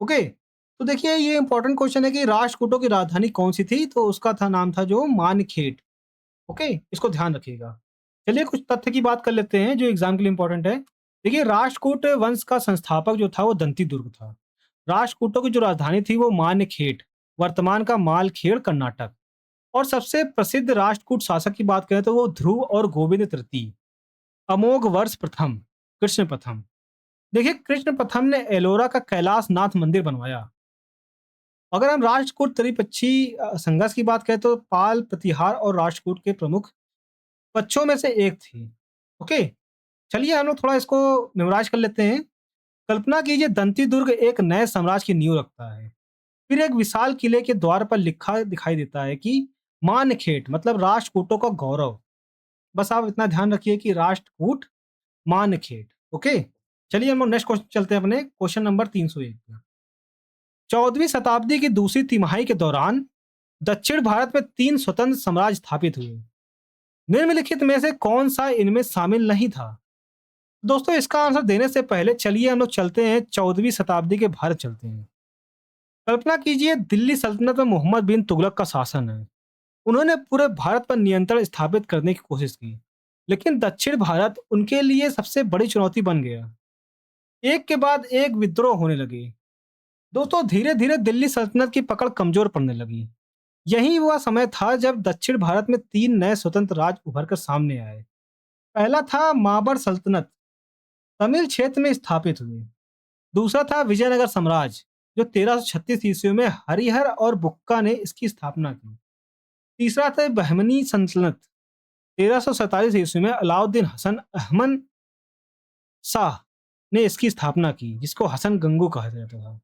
ओके, तो देखिए ये इंपॉर्टेंट क्वेश्चन है कि राष्ट्रकूटों की राजधानी कौन सी थी, तो उसका था नाम था जो मानखेट। ओके, इसको ध्यान रखिएगा। चलिए कुछ तथ्य की बात कर लेते हैं जो एग्जाम के लिए इंपॉर्टेंट है। देखिए राष्ट्रकूट वंश का संस्थापक जो था वो दंती दुर्ग था। राष्ट्रकूटों की जो राजधानी थी वो मान्यखेट, वर्तमान का मालखेड़ कर्नाटक। और सबसे प्रसिद्ध राष्ट्रकूट शासक की बात करें तो वो ध्रुव और गोविंद तृतीय। अमोघ वर्ष प्रथम कृष्ण प्रथम। देखिए कृष्ण प्रथम ने एलोरा का कैलाश नाथ मंदिर बनवाया। अगर हम राष्ट्रकूट त्रिपक्षी संघर्ष की बात करें तो पाल प्रतिहार और राष्ट्रकूट के प्रमुख पक्षों में से एक थी। ओके, चलिए हम लोग थोड़ा इसको मेमोराइज कर लेते हैं। कल्पना कीजिए दंती दुर्ग एक नए साम्राज्य की नींव रखता है। फिर एक विशाल किले के द्वार पर लिखा दिखाई देता है कि मानखेट मतलब राष्ट्रकूटों का गौरव। बस आप इतना ध्यान रखिए कि राष्ट्रकूट मानखेट। ओके, चलिए हम नेक्स्ट क्वेश्चन चलते हैं अपने क्वेश्चन नंबर 301 पे। 14वीं शताब्दी की दूसरी तिमाही के दौरान दक्षिण भारत में 3 स्वतंत्र साम्राज्य स्थापित हुए। निम्नलिखित में से कौन सा इनमें शामिल नहीं था। दोस्तों इसका आंसर देने से पहले चलिए हम लोग चलते हैं 14वीं शताब्दी के भारत चलते हैं। कल्पना कीजिए दिल्ली सल्तनत में मोहम्मद बिन तुगलक का शासन है। उन्होंने पूरे भारत पर नियंत्रण स्थापित करने की कोशिश की, लेकिन दक्षिण भारत उनके लिए सबसे बड़ी चुनौती बन गया। एक के बाद एक विद्रोह होने लगे। दोस्तों धीरे धीरे दिल्ली सल्तनत की पकड़ कमजोर पड़ने लगी। यही वह समय था जब दक्षिण भारत में 3 नए स्वतंत्र राज्य उभर कर सामने आए। पहला था माबर सल्तनत, तमिल क्षेत्र में स्थापित हुई। दूसरा था विजयनगर साम्राज्य, जो 1336 ईस्वी में हरिहर और बुक्का ने इसकी स्थापना की। तीसरा था बहमनी सल्तनत, 1347 ईस्वी में अलाउद्दीन हसन अहमद शाह ने इसकी स्थापना की, जिसको हसन गंगू कहा जाता था।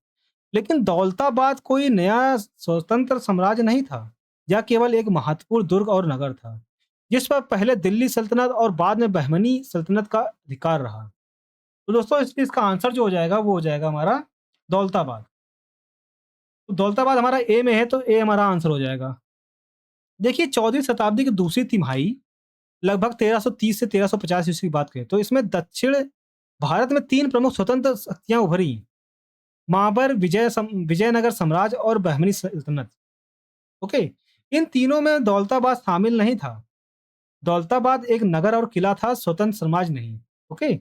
लेकिन दौलताबाद कोई नया स्वतंत्र साम्राज्य नहीं था। यह केवल एक महत्वपूर्ण दुर्ग और नगर था, जिस पर पहले दिल्ली सल्तनत और बाद में बहमनी सल्तनत का अधिकार रहा। तो दोस्तों इसलिए इसका आंसर जो हो जाएगा वो हो जाएगा हमारा दौलताबाद। तो दौलताबाद हमारा ए में है, तो ए हमारा आंसर हो जाएगा। देखिए 14वीं शताब्दी की दूसरी तिमाही लगभग 1330 से 1350 ईस्वी की बात करें तो इसमें दक्षिण भारत में 3 प्रमुख स्वतंत्र शक्तियां उभरी। माबर, विजयनगर साम्राज्य और बहमनी सल्तनत। ओके, इन तीनों में दौलताबाद शामिल नहीं था। दौलताबाद एक नगर और किला था, स्वतंत्र समाज नहीं। ओके,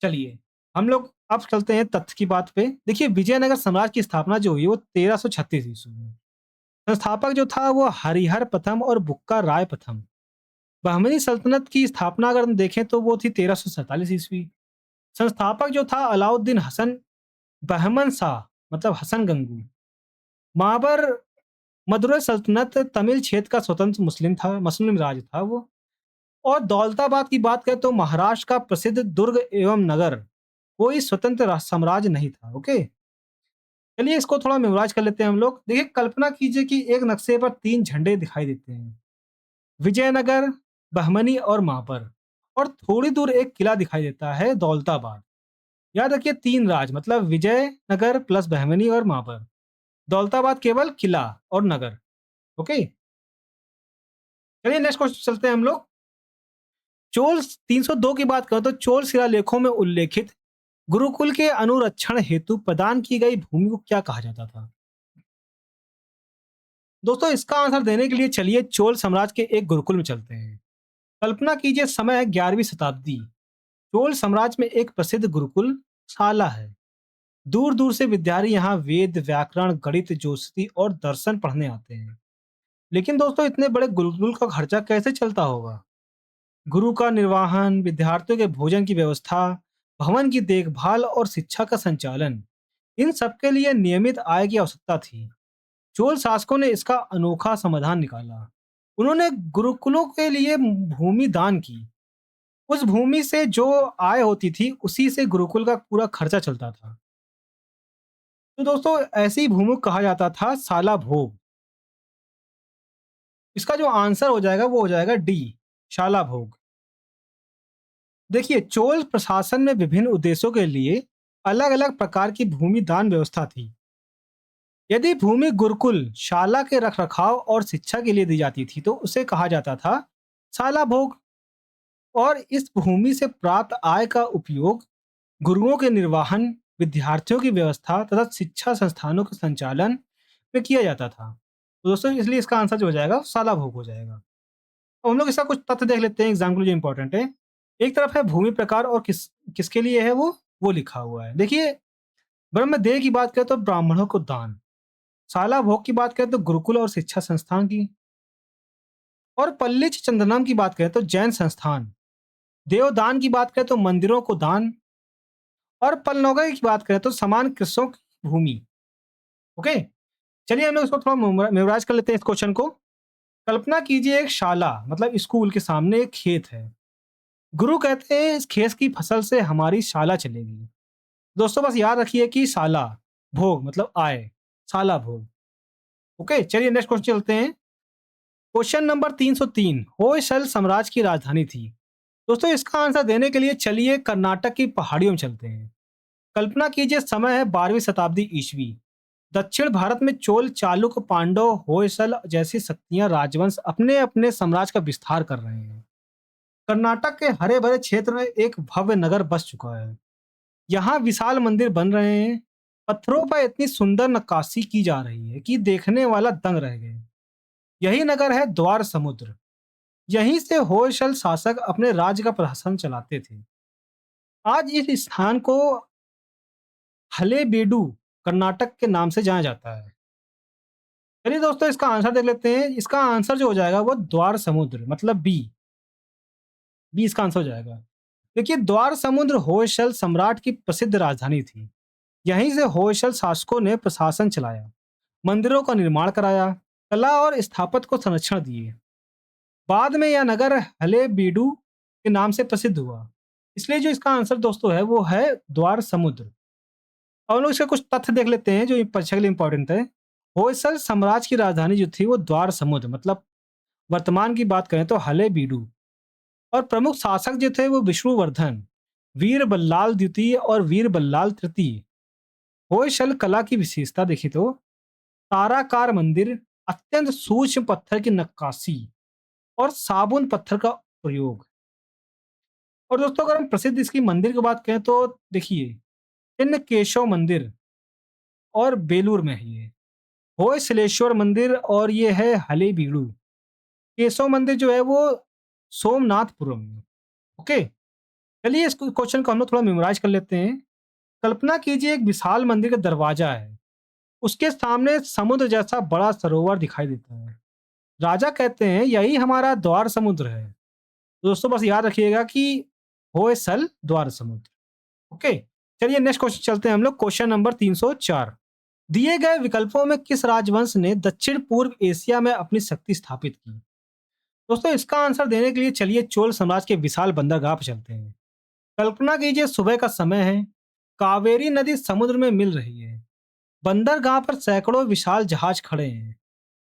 चलिए हम लोग अब चलते हैं तथ्य की बात पे। देखिए विजयनगर साम्राज्य की स्थापना जो हुई वो 1336 ईस्वी में। संस्थापक जो था वो हरिहर प्रथम और बुक्का राय प्रथम। बहमनी सल्तनत की स्थापना अगर हम देखें तो वो थी 1347 ईस्वी। संस्थापक जो था अलाउद्दीन हसन बहमन शाह, मतलब हसन गंगू। माबर मदुरई सल्तनत तमिल क्षेत्र का स्वतंत्र मुस्लिम राज था वो। और दौलताबाद की बात करें तो महाराष्ट्र का प्रसिद्ध दुर्ग एवं नगर, कोई स्वतंत्र साम्राज्य नहीं था। ओके, चलिए इसको थोड़ा मेमोराइज कर लेते हैं हम लोग। देखिए कल्पना कीजिए कि एक नक्शे पर 3 झंडे दिखाई देते हैं, विजयनगर, बहमनी और मापर। और थोड़ी दूर एक किला दिखाई देता है, दौलताबाद। याद रखिए 3 राज, मतलब विजयनगर प्लस बहमनी और मापर। दौलताबाद केवल किला और नगर। ओके, चलिए नेक्स्ट क्वेश्चन चलते हैं हम लोग। चोल 302 की बात करें तो चोल शिलालेखों में उल्लेखित गुरुकुल के अनुरक्षण हेतु प्रदान की गई भूमि को क्या कहा जाता था? दोस्तों इसका आंसर देने के लिए चलिए चोल साम्राज्य के एक गुरुकुल में चलते हैं। कल्पना कीजिए समय है 11वीं शताब्दी। चोल साम्राज्य में एक प्रसिद्ध गुरुकुल शाला है। दूर दूर से विद्यार्थी यहाँ वेद, व्याकरण, गणित, ज्योतिषी और दर्शन पढ़ने आते हैं। लेकिन दोस्तों इतने बड़े गुरुकुल का खर्चा कैसे चलता होगा? गुरु का निर्वहन, विद्यार्थियों के भोजन की व्यवस्था, भवन की देखभाल और शिक्षा का संचालन, इन सबके लिए नियमित आय की आवश्यकता थी। चोल शासकों ने इसका अनोखा समाधान निकाला। उन्होंने गुरुकुलों के लिए भूमि दान की। उस भूमि से जो आय होती थी उसी से गुरुकुल का पूरा खर्चा चलता था। तो दोस्तों ऐसी भूमि को कहा जाता था साला भोग। इसका जो आंसर हो जाएगा वो हो जाएगा डी, शाला भोग। देखिए चोल प्रशासन में विभिन्न उद्देश्यों के लिए अलग अलग प्रकार की भूमि दान व्यवस्था थी। यदि भूमि गुरुकुल शाला के रखरखाव और शिक्षा के लिए दी जाती थी तो उसे कहा जाता था शाला भोग। और इस भूमि से प्राप्त आय का उपयोग गुरुओं के निर्वहन, विद्यार्थियों की व्यवस्था तथा शिक्षा संस्थानों के संचालन में किया जाता था। तो दोस्तों इसलिए इसका आंसर जो हो जाएगा शाला भोग हो जाएगा। तो हम लोग इसका कुछ तथ्य देख लेते हैं एग्जाम के लिए जो इंपॉर्टेंट है। एक तरफ है भूमि प्रकार और किसके लिए है वो लिखा हुआ है। देखिए ब्रह्मदेव की बात करें तो ब्राह्मणों को दान, शाला भोग की बात करें तो गुरुकुल और शिक्षा संस्थान की, और पल्लिच चंदनम की बात करें तो जैन संस्थान, देवदान की बात करें तो मंदिरों को दान, और पलनौगे की बात करें तो समान कृषकों की भूमि। ओके, चलिए हम लोग इसको थोड़ा मेमोराइज कर लेते हैं इस क्वेश्चन को। कल्पना कीजिए एक शाला मतलब स्कूल के सामने एक खेत है। गुरु कहते हैं इस खेत की फसल से हमारी शाला चलेगी। दोस्तों बस याद रखिए कि शाला भोग मतलब आय, शाला भोग। ओके, चलिए नेक्स्ट क्वेश्चन चलते हैं। क्वेश्चन नंबर 303 होयसल साम्राज्य की राजधानी थी। दोस्तों इसका आंसर देने के लिए चलिए कर्नाटक की पहाड़ियों में चलते हैं। कल्पना कीजिए समय है 12वीं शताब्दी ईस्वी। दक्षिण भारत में चोल, चालुक्य, पांडव, होयसल जैसी शक्तियां राजवंश अपने अपने साम्राज्य का विस्तार कर रहे हैं। कर्नाटक के हरे भरे क्षेत्र में एक भव्य नगर बस चुका है। यहाँ विशाल मंदिर बन रहे हैं। पत्थरों पर इतनी सुंदर नक्काशी की जा रही है कि देखने वाला दंग रह गए। यही नगर है द्वार समुद्र। यहीं से होयसल शासक अपने राज्य का प्रशासन चलाते थे। आज इस स्थान को हलेबीडु कर्नाटक के नाम से जाना जाता है। चलिए दोस्तों, इसका आंसर देख लेते हैं। इसका आंसर जो हो जाएगा वो द्वार समुद्र, मतलब बी। बी इसका आंसर हो जाएगा। देखिए, द्वार समुद्र होयसल सम्राट की प्रसिद्ध राजधानी थी। यहीं से होयसल शासकों ने प्रशासन चलाया, मंदिरों का निर्माण कराया, कला और स्थापत्य को संरक्षण दिए। बाद में यह नगर हलेबीडु के नाम से प्रसिद्ध हुआ। इसलिए जो इसका आंसर दोस्तों है वो है द्वार समुद्र। और हम लोग इसके कुछ तथ्य देख लेते हैं जो परीक्षा के लिए इंपॉर्टेंट है। होयसल साम्राज्य की राजधानी जो थी वो द्वार समुद्र, मतलब वर्तमान की बात करें तो हलेबीडु। और प्रमुख शासक जो थे वो विष्णुवर्धन, वीर बल्लाल द्वितीय और वीर बल्लाल तृतीय। होयसल कला की विशेषता देखी तो ताराकार मंदिर, अत्यंत सूक्ष्म पत्थर की नक्काशी और साबुन पत्थर का प्रयोग। और दोस्तों, अगर हम प्रसिद्ध इसकी मंदिर की बात करें तो देखिए, चिन्न केशव मंदिर और बेलूर में है ये। होयसलेश्वर मंदिर और ये है हलेबीडु। केशव मंदिर जो है वो सोमनाथपुरम में। ओके, चलिए इस क्वेश्चन को हम लोग थोड़ा मेमोराइज कर लेते हैं। कल्पना कीजिए, एक विशाल मंदिर का दरवाजा है, उसके सामने समुद्र जैसा बड़ा सरोवर दिखाई देता है। राजा कहते हैं यही हमारा द्वार समुद्र है। तो दोस्तों बस याद रखिएगा कि होयसल द्वार समुद्र। ओके, चलिए नेक्स्ट क्वेश्चन चलते हैं हम लोग। Question number 304। दिए गए विकल्पों में किस राजवंश ने दक्षिण पूर्व एशिया में अपनी शक्ति स्थापित की? दोस्तों इसका आंसर देने के लिए चलिए चोल साम्राज्य के विशाल बंदरगाह पर चलते हैं। कल्पना कीजिए, सुबह का समय है, कावेरी नदी समुद्र में मिल रही है, बंदरगाह पर सैकड़ों विशाल जहाज खड़े हैं।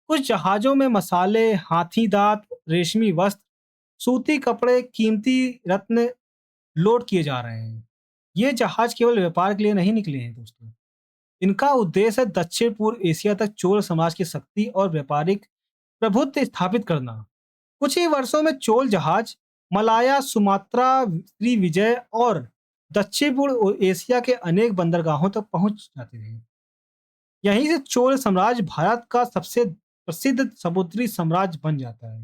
कुछ जहाजों में मसाले, हाथी दांत, रेशमी वस्त्र, सूती कपड़े, कीमती रत्न लोड किए जा रहे हैं। ये जहाज केवल व्यापार के लिए नहीं निकले हैं दोस्तों, इनका उद्देश्य है दक्षिण पूर्व एशिया तक चोल समाज की शक्ति और व्यापारिक प्रभुत्व स्थापित करना। कुछ ही वर्षों में चोल जहाज मलाया, सुमात्रा, श्री विजय और दक्षिण पूर्व एशिया के अनेक बंदरगाहों तक पहुंच जाते हैं। यहीं से चोल साम्राज्य भारत का सबसे प्रसिद्ध समुद्री साम्राज्य बन जाता है।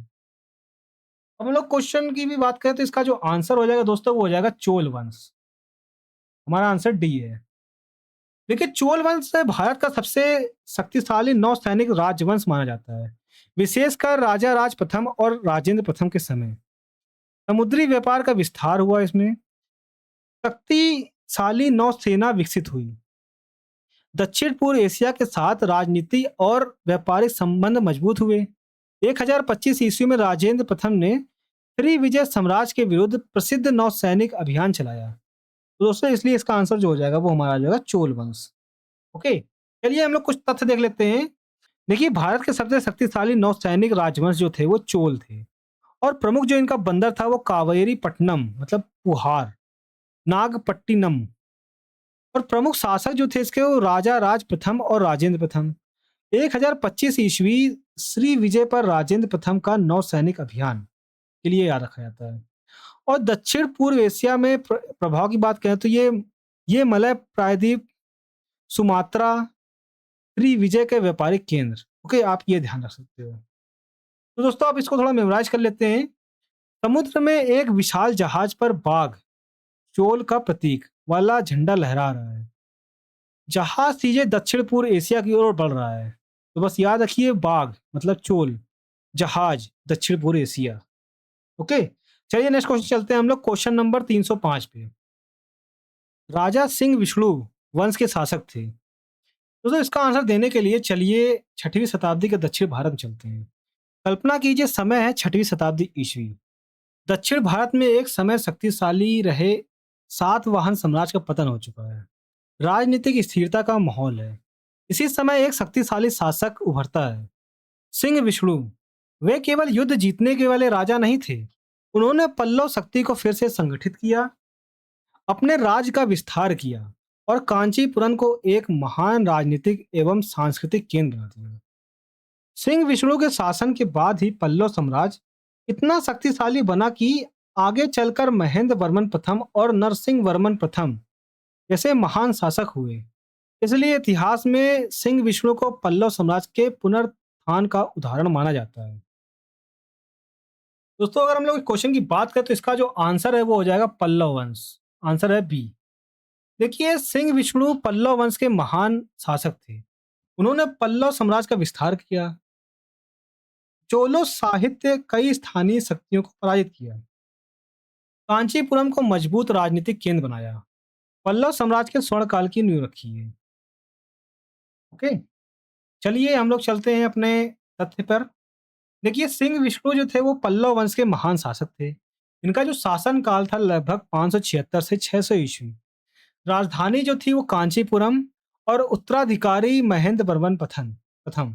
अब हम लोग क्वेश्चन की भी बात करें तो इसका जो आंसर हो जाएगा दोस्तों वो हो जाएगा चोल वंश। हमारा आंसर डी है। देखिए, चोल वंश भारत का सबसे शक्तिशाली नौसैनिक राजवंश माना जाता है, विशेषकर राजा राज प्रथम और राजेंद्र प्रथम के समय। समुद्री व्यापार का विस्तार हुआ इसमें, शक्तिशाली नौसेना विकसित हुई, दक्षिण पूर्व एशिया के साथ राजनीति और व्यापारिक संबंध मजबूत हुए। 1025 ईस्वी में राजेंद्र प्रथम ने त्रिविजय साम्राज्य के विरुद्ध प्रसिद्ध नौसैनिक अभियान चलाया। तो दोस्तों इसलिए इसका आंसर जो हो जाएगा वो हमारा आ जाएगा चोल वंश। ओके, चलिए हम लोग कुछ तथ्य देख लेते हैं। देखिए, भारत के सबसे शक्तिशाली नौसैनिक राजवंश जो थे वो चोल थे। और प्रमुख जो इनका बंदर था वो कावेरी पट्टनम, मतलब पुहार, नागपट्टिनम। और प्रमुख शासक जो थे इसके वो राजा राज प्रथम और राजेंद्र प्रथम। 1025 ईस्वी श्री विजय पर राजेंद्र प्रथम का नौसैनिक अभियान के लिए याद रखा जाता है। और दक्षिण पूर्व एशिया में प्रभाव की बात करें तो ये मलय प्रायद्वीप, सुमात्रा, श्री विजय के व्यापारिक केंद्र। ओके, आप ये ध्यान रख सकते हो। तो दोस्तों आप इसको थोड़ा मेमोराइज कर लेते हैं। समुद्र में एक विशाल जहाज पर बाघ, चोल का प्रतीक वाला झंडा लहरा रहा है। जहाज सीधे दक्षिण पूर्व एशिया की ओर बढ़ रहा है। तो बस याद रखिए, बाघ मतलब चोल, जहाज दक्षिण पूर्व एशिया। ओके, चलिए नेक्स्ट क्वेश्चन चलते हैं हम लोग। क्वेश्चन नंबर 305 पे। राजा सिंह विष्णु वंश के शासक थे। दोस्तों इसका आंसर देने के लिए चलिए 6वीं शताब्दी के दक्षिण भारत में चलते हैं। कल्पना कीजिए, समय है 6वीं शताब्दी ईस्वी। दक्षिण भारत में एक समय शक्तिशाली रहे सातवाहन साम्राज्य का पतन हो चुका है। राजनीतिक स्थिरता का माहौल है। इसी समय एक शक्तिशाली शासक उभरता है, सिंह विष्णु। वे केवल युद्ध जीतने के वाले राजा नहीं थे, उन्होंने पल्लव शक्ति को फिर से संगठित किया, अपने राज का विस्तार किया और कांचीपुरम को एक महान राजनीतिक एवं सांस्कृतिक केंद्र बना दिया। सिंह विष्णु के शासन के बाद ही पल्लव साम्राज्य इतना शक्तिशाली बना कि आगे चलकर महेंद्र वर्मन प्रथम और नरसिंह वर्मन प्रथम जैसे महान शासक हुए। इसलिए इतिहास में सिंह विष्णु को पल्लव साम्राज्य के पुनरुत्थान का उदाहरण माना जाता है। दोस्तों अगर हम लोग क्वेश्चन की बात करें तो इसका जो आंसर है वो हो जाएगा पल्लव वंश। आंसर है बी। देखिए, सिंह विष्णु पल्लव वंश के महान शासक थे। उन्होंने पल्लव साम्राज्य का विस्तार किया। चोलो साहित्य कई स्थानीय शक्तियों को पराजित किया। कांचीपुरम को मजबूत राजनीतिक केंद्र बनाया। पल्लव साम्राज्य के स्वर्ण काल की नींव रखी है। ओके, चलिए हम लोग चलते हैं अपने तथ्य पर। देखिए, सिंह विष्णु जो थे वो पल्लव वंश के महान शासक थे। इनका जो शासन काल था लगभग 576 से 600 ईस्वी। राजधानी जो थी वो कांचीपुरम और उत्तराधिकारी महेंद्र वर्मन प्रथम प्रथम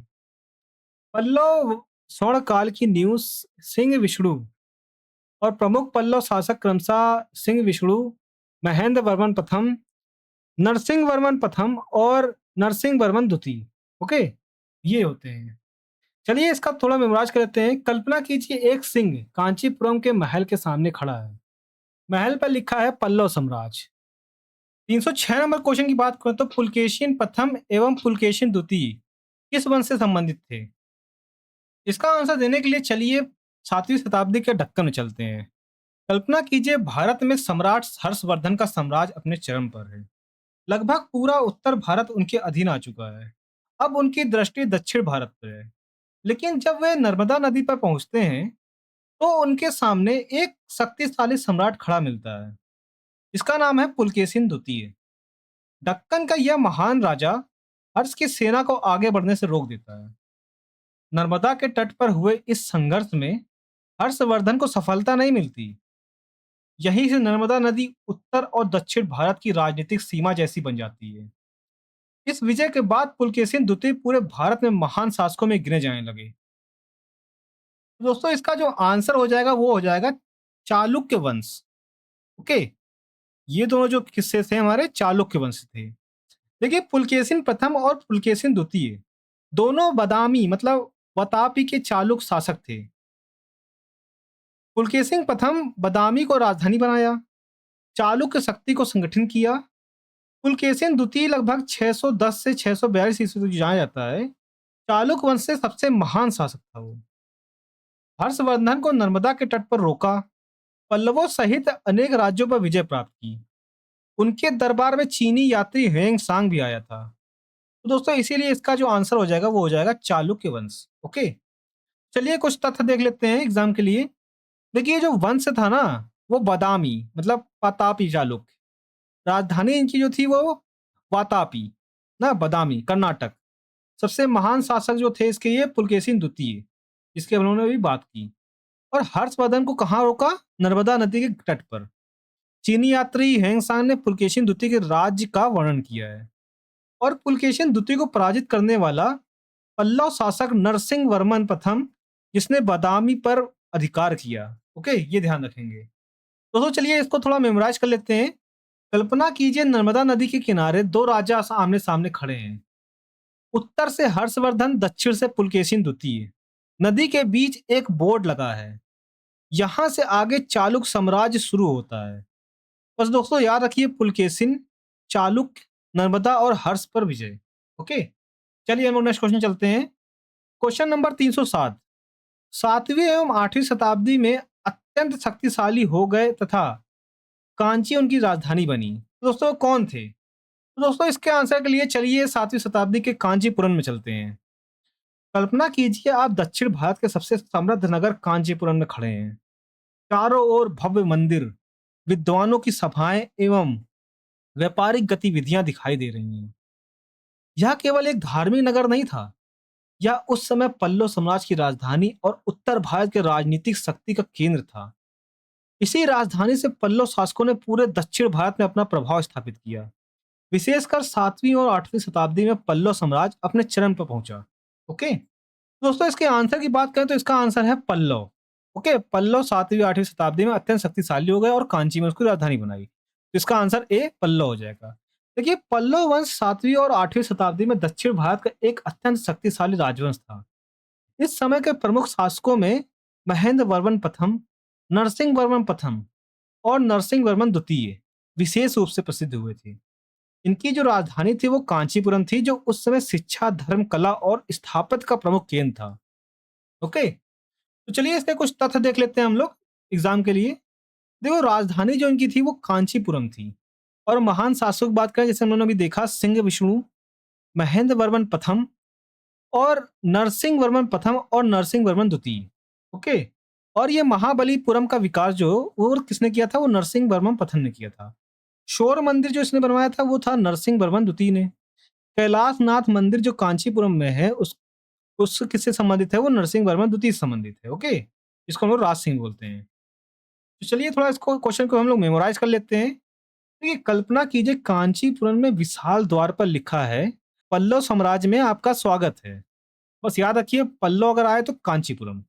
पल्लव स्वर्ण काल की नींव सिंह विष्णु और प्रमुख पल्लव शासक क्रमशः सिंह विष्णु, महेंद्र वर्मन प्रथम, नरसिंह वर्मन प्रथम और नरसिंह वर्मन द्वितीय। ओके, ये होते हैं। चलिए इसका थोड़ा मेमोराइज कर लेते हैं। कल्पना कीजिए एक सिंह कांचीपुरम के महल के सामने खड़ा है। महल पर लिखा है पल्लव साम्राज्य। 306 नंबर क्वेश्चन की बात करें तो पुलकेशिन प्रथम एवं पुलकेशिन द्वितीय किस वंश से संबंधित थे? इसका आंसर देने के लिए चलिए 7वीं शताब्दी के दक्कन में चलते हैं। कल्पना कीजिए भारत में सम्राट हर्षवर्धन का साम्राज्य अपने चरम पर है। लगभग पूरा उत्तर भारत उनके अधीन आ चुका है। अब उनकी दृष्टि दक्षिण भारत पर है। लेकिन जब वे नर्मदा नदी पर पहुंचते हैं तो उनके सामने एक शक्तिशाली सम्राट खड़ा मिलता है। इसका नाम है पुलकेशिन द्वितीय। दक्कन का यह महान राजा हर्ष की सेना को आगे बढ़ने से रोक देता है। नर्मदा के तट पर हुए इस संघर्ष में हर्षवर्धन को सफलता नहीं मिलती। यहीं से नर्मदा नदी उत्तर और दक्षिण भारत की राजनीतिक सीमा जैसी बन जाती है। इस विजय के बाद पुलकेशिन द्वितीय पूरे भारत में महान शासकों में गिने जाने लगे। तो दोस्तों इसका जो आंसर हो जाएगा वो हो जाएगा चालुक्य वंश। ओके, ये दोनों जो किस्से थे हमारे चालुक्य वंश थे। देखिए, पुलकेशिन प्रथम और पुलकेशिन द्वितीय दोनों बदामी मतलब वातापी के चालुक शासक थे। पुलकेशिन प्रथम बदामी को राजधानी बनाया, चालुक्य शक्ति को संगठन किया। पुलकेशिन द्वितीय लगभग 610 से 642 ईस्वी तक जाना जाता है। चालुक्य वंश से सबसे महान शासक था वो। हर्षवर्धन को नर्मदा के तट पर रोका, पल्लवों सहित अनेक राज्यों पर विजय प्राप्त की। उनके दरबार में चीनी यात्री ह्वेंग सांग भी आया था। तो दोस्तों इसीलिए इसका जो आंसर हो जाएगा वो हो जाएगा चालुक्य वंश। ओके, चलिए कुछ तथ्य देख लेते हैं एग्जाम के लिए। देखिए जो वंश था ना वो बदामी मतलब वातापी चालुक्य। राजधानी इनकी जो थी वो वातापी ना बदामी कर्नाटक। सबसे महान शासक जो थे इसके ये पुलकेशिन द्वितीय, इसके उन्होंने भी बात की। और हर्षवर्धन को कहाँ रोका? नर्मदा नदी के तट पर। चीनी यात्री हेंगसांग ने पुलकेशिन द्वितीय के राज्य का वर्णन किया है। और पुलकेशिन द्वितीय को पराजित करने वाला पल्लव शासक नरसिंह वर्मन प्रथम, जिसने बदामी पर अधिकार किया। ओके, ये ध्यान रखेंगे दोस्तों। चलिए इसको थोड़ा मेमोराइज कर लेते हैं। कल्पना कीजिए नर्मदा नदी के किनारे दो राजा आमने सामने खड़े हैं। उत्तर से हर्षवर्धन, दक्षिण से पुलकेशिन द्वितीय। नदी के बीच एक बोर्ड लगा है। यहां से आगे चालुक साम्राज्य शुरू होता है। बस दोस्तों याद रखिए पुलकेशिन, चालुक्य, नर्मदा और हर्ष पर विजय। ओके, चलिए हम लोग नेक्स्ट क्वेश्चन चलते हैं। Question number 307। 7वीं एवं 8वीं शताब्दी में अत्यंत शक्तिशाली हो गए तथा कांची उनकी राजधानी बनी। तो दोस्तों कौन थे? तो दोस्तों इसके आंसर के लिए चलिए 7वीं शताब्दी के कांचीपुरम में चलते हैं। कल्पना कीजिए आप दक्षिण भारत के सबसे समृद्ध नगर कांचीपुरम में खड़े हैं। चारों ओर भव्य मंदिर, विद्वानों की सभाएं एवं व्यापारिक गतिविधियां दिखाई दे रही हैं। यह केवल एक धार्मिक नगर नहीं था, यह उस समय पल्लव साम्राज्य की राजधानी और उत्तर भारत के राजनीतिक शक्ति का केंद्र था। इसी राजधानी से पल्लव शासकों ने पूरे दक्षिण भारत में अपना प्रभाव स्थापित किया। विशेषकर 7वीं और 8वीं शताब्दी में पल्लव साम्राज्य अपने चरम पर पहुंचा। ओके, दोस्तों इसके आंसर की बात करें तो इसका आंसर है पल्लव। ओके, पल्लव 7वीं 8वीं शताब्दी में अत्यंत शक्तिशाली हो गए और कांची में उसकी राजधानी बनाई। तो इसका आंसर ए पल्लव हो जाएगा। देखिए पल्लव वंश 7वीं और 8वीं शताब्दी में दक्षिण भारत का एक अत्यंत शक्तिशाली राजवंश था। इस समय के प्रमुख शासकों में महेंद्र वर्मन प्रथम, नरसिंह वर्मन प्रथम और नरसिंह वर्मन द्वितीय विशेष रूप से प्रसिद्ध हुए थे। इनकी जो राजधानी थी वो कांचीपुरम थी, जो उस समय शिक्षा, धर्म, कला और स्थापत्य का प्रमुख केंद्र था। ओके, तो चलिए इसके कुछ तथ्य देख लेते हैं हम लोग एग्जाम के लिए। देखो राजधानी जो इनकी थी वो कांचीपुरम थी। और महान शासक की बात करें जैसे हम लोगों ने अभी देखा सिंह विष्णु, महेंद्र वर्मन प्रथम, और नरसिंह वर्मन प्रथम और नरसिंह वर्मन द्वितीय। ओके। और ये महाबलीपुरम का विकास जो वो किसने किया था, वो नरसिंह वर्मन प्रथम ने किया था। शोर मंदिर जो इसने बनवाया था वो था नरसिंह वर्मन द्वितीय ने। कैलाशनाथ मंदिर जो कांचीपुरम में है उस किससे संबंधित है, वो नरसिंह वर्मन द्वितीय से संबंधित है। ओके, इसको हम लोग राज सिंह बोलते हैं। तो चलिए थोड़ा इसको क्वेश्चन को हम लोग मेमोराइज कर लेते हैं। तो ये कल्पना कीजिए कांचीपुरम में विशाल द्वार पर लिखा है पल्लव साम्राज्य में आपका स्वागत है। बस याद रखिए पल्लव अगर आए तो कांचीपुरम।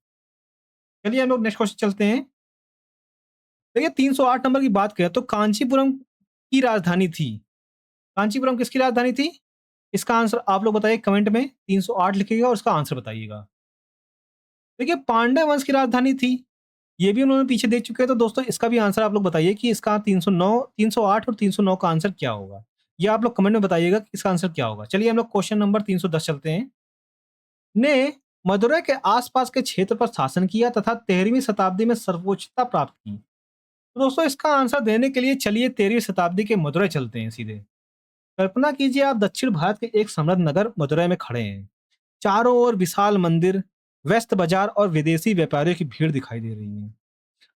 चलिए हम लोग नेक्स्ट क्वेश्चन चलते हैं। देखिए 308 नंबर की बात करें तो कांचीपुरम की राजधानी थी। कांचीपुरम किसकी राजधानी थी? इसका आंसर आप लोग बताइए कमेंट में, 308 लिखिएगा और इसका आंसर बताइएगा। देखिए पांड्य वंश की राजधानी थी, ये भी उन्होंने पीछे देख चुके हैं। तो दोस्तों इसका भी आंसर आप लोग बताइए कि इसका 309, 308 और 309 का आंसर क्या होगा। ये आप लोग कमेंट में बताइएगा कि इसका आंसर क्या होगा। चलिए हम लोग क्वेश्चन नंबर 310 चलते हैं। ने मदुरै के आसपास के क्षेत्र पर शासन किया तथा 13वीं शताब्दी में सर्वोच्चता प्राप्त की। तो दोस्तों इसका आंसर देने के लिए चलिए 13वीं शताब्दी के मदुरै चलते हैं सीधे। कल्पना कीजिए आप दक्षिण भारत के एक समृद्ध नगर मदुरै में खड़े हैं। चारों ओर विशाल मंदिर, व्यस्त बाजार और विदेशी व्यापारियों की भीड़ दिखाई दे रही है।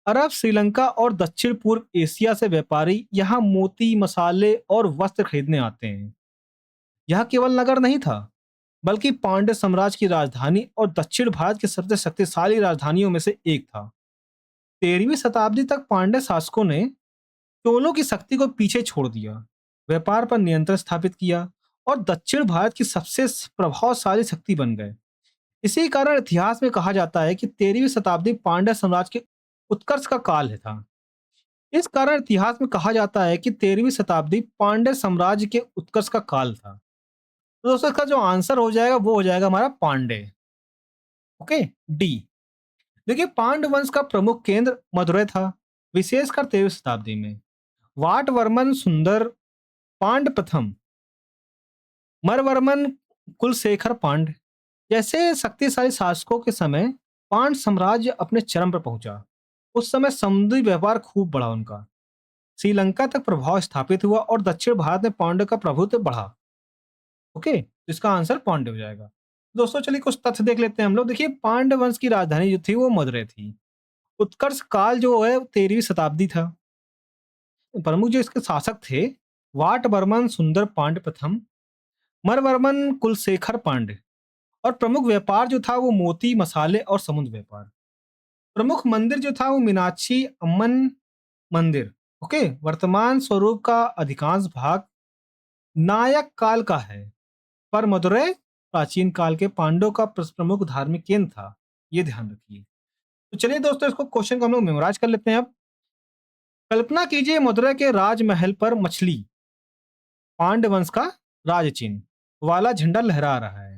अरब, श्रीलंका और दक्षिण पूर्व एशिया से व्यापारी यहाँ मोती, मसाले और वस्त्र खरीदने आते हैं। यह केवल नगर नहीं था, बल्कि पांड्य साम्राज्य की राजधानी और दक्षिण भारत की सबसे शक्तिशाली राजधानियों में से एक था। 13वीं शताब्दी तक पांड्य शासकों ने चोलों की शक्ति को पीछे छोड़ दिया, व्यापार पर नियंत्रण स्थापित किया और दक्षिण भारत की सबसे प्रभावशाली शक्ति बन गए। इसी कारण इतिहास में कहा जाता है कि 13वीं शताब्दी पांड्य साम्राज्य के उत्कर्ष का काल है था। इस कारण इतिहास में कहा जाता है कि 13वीं शताब्दी पांड्य साम्राज्य के उत्कर्ष का काल था। तो दोस्तों इसका जो आंसर हो जाएगा वो हो जाएगा हमारा पांड्य। Okay, D. देखिए पांड्य वंश का प्रमुख केंद्र मदुरै था, विशेषकर 13वीं शताब्दी में। वाटवर्मन सुंदर पांड्य प्रथम, मरवर्मन कुलशेखर पांड्य जैसे शक्तिशाली शासकों के समय पांड्य साम्राज्य अपने चरम पर पहुंचा। उस समय समुद्री व्यापार खूब बढ़ा उनका, श्रीलंका तक प्रभाव स्थापित हुआ और दक्षिण भारत में पांड्य का प्रभुत्व बढ़ा। ओके, तो इसका आंसर पांड्य हो जाएगा। दोस्तों चलिए कुछ तथ्य देख लेते हैं हम लोग। देखिए पांड्य वंश की राजधानी जो थी वो मदुरै थी। उत्कर्ष काल जो है 13वीं शताब्दी था। प्रमुख जो इसके शासक थे वाटवर्मन सुंदर पांड्य प्रथम, मरवर्मन कुलशेखर पांड्य। और प्रमुख व्यापार जो था वो मोती, मसाले और समुद्र व्यापार। प्रमुख मंदिर जो था वो मीनाक्षी अम्मन मंदिर। ओके, वर्तमान स्वरूप का अधिकांश भाग नायक काल का है, पर मदुरै प्राचीन काल के पांडवों का प्रमुख धार्मिक केंद्र था। ये ध्यान रखिए। तो चलिए दोस्तों इसको क्वेश्चन को हम लोग मेमोराइज कर लेते हैं। अब कल्पना कीजिए मदुरै के राजमहल पर मछली, पांड्य वंश का राज चिन्ह वाला झंडा लहरा रहा है।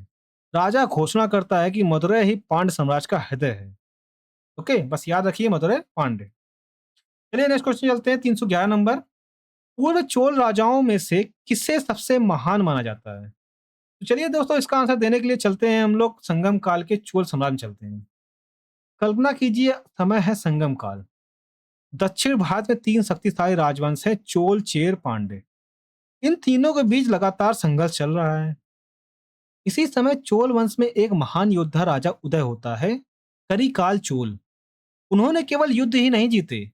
राजा घोषणा करता है कि मदुरै ही पांड्य साम्राज्य का हृदय है। ओके, बस याद रखिए मदुरै पांड्य। चलिए नेक्स्ट क्वेश्चन चलते हैं 311 नंबर। पूर्व चोल राजाओं में से किसे सबसे महान माना जाता है? तो चलिए दोस्तों इसका आंसर देने के लिए चलते हैं हम लोग संगम काल के चोल सम्राट में चलते हैं। कल्पना कीजिए समय है संगम काल। दक्षिण भारत में 3 शक्तिशाली राजवंश है, चोल, चेर, पांड्य। इन तीनों के बीच लगातार संघर्ष चल रहा है। इसी समय चोल वंश में एक महान योद्धा राजा उदय होता है, करिकाल चोल। उन्होंने केवल युद्ध ही नहीं जीते,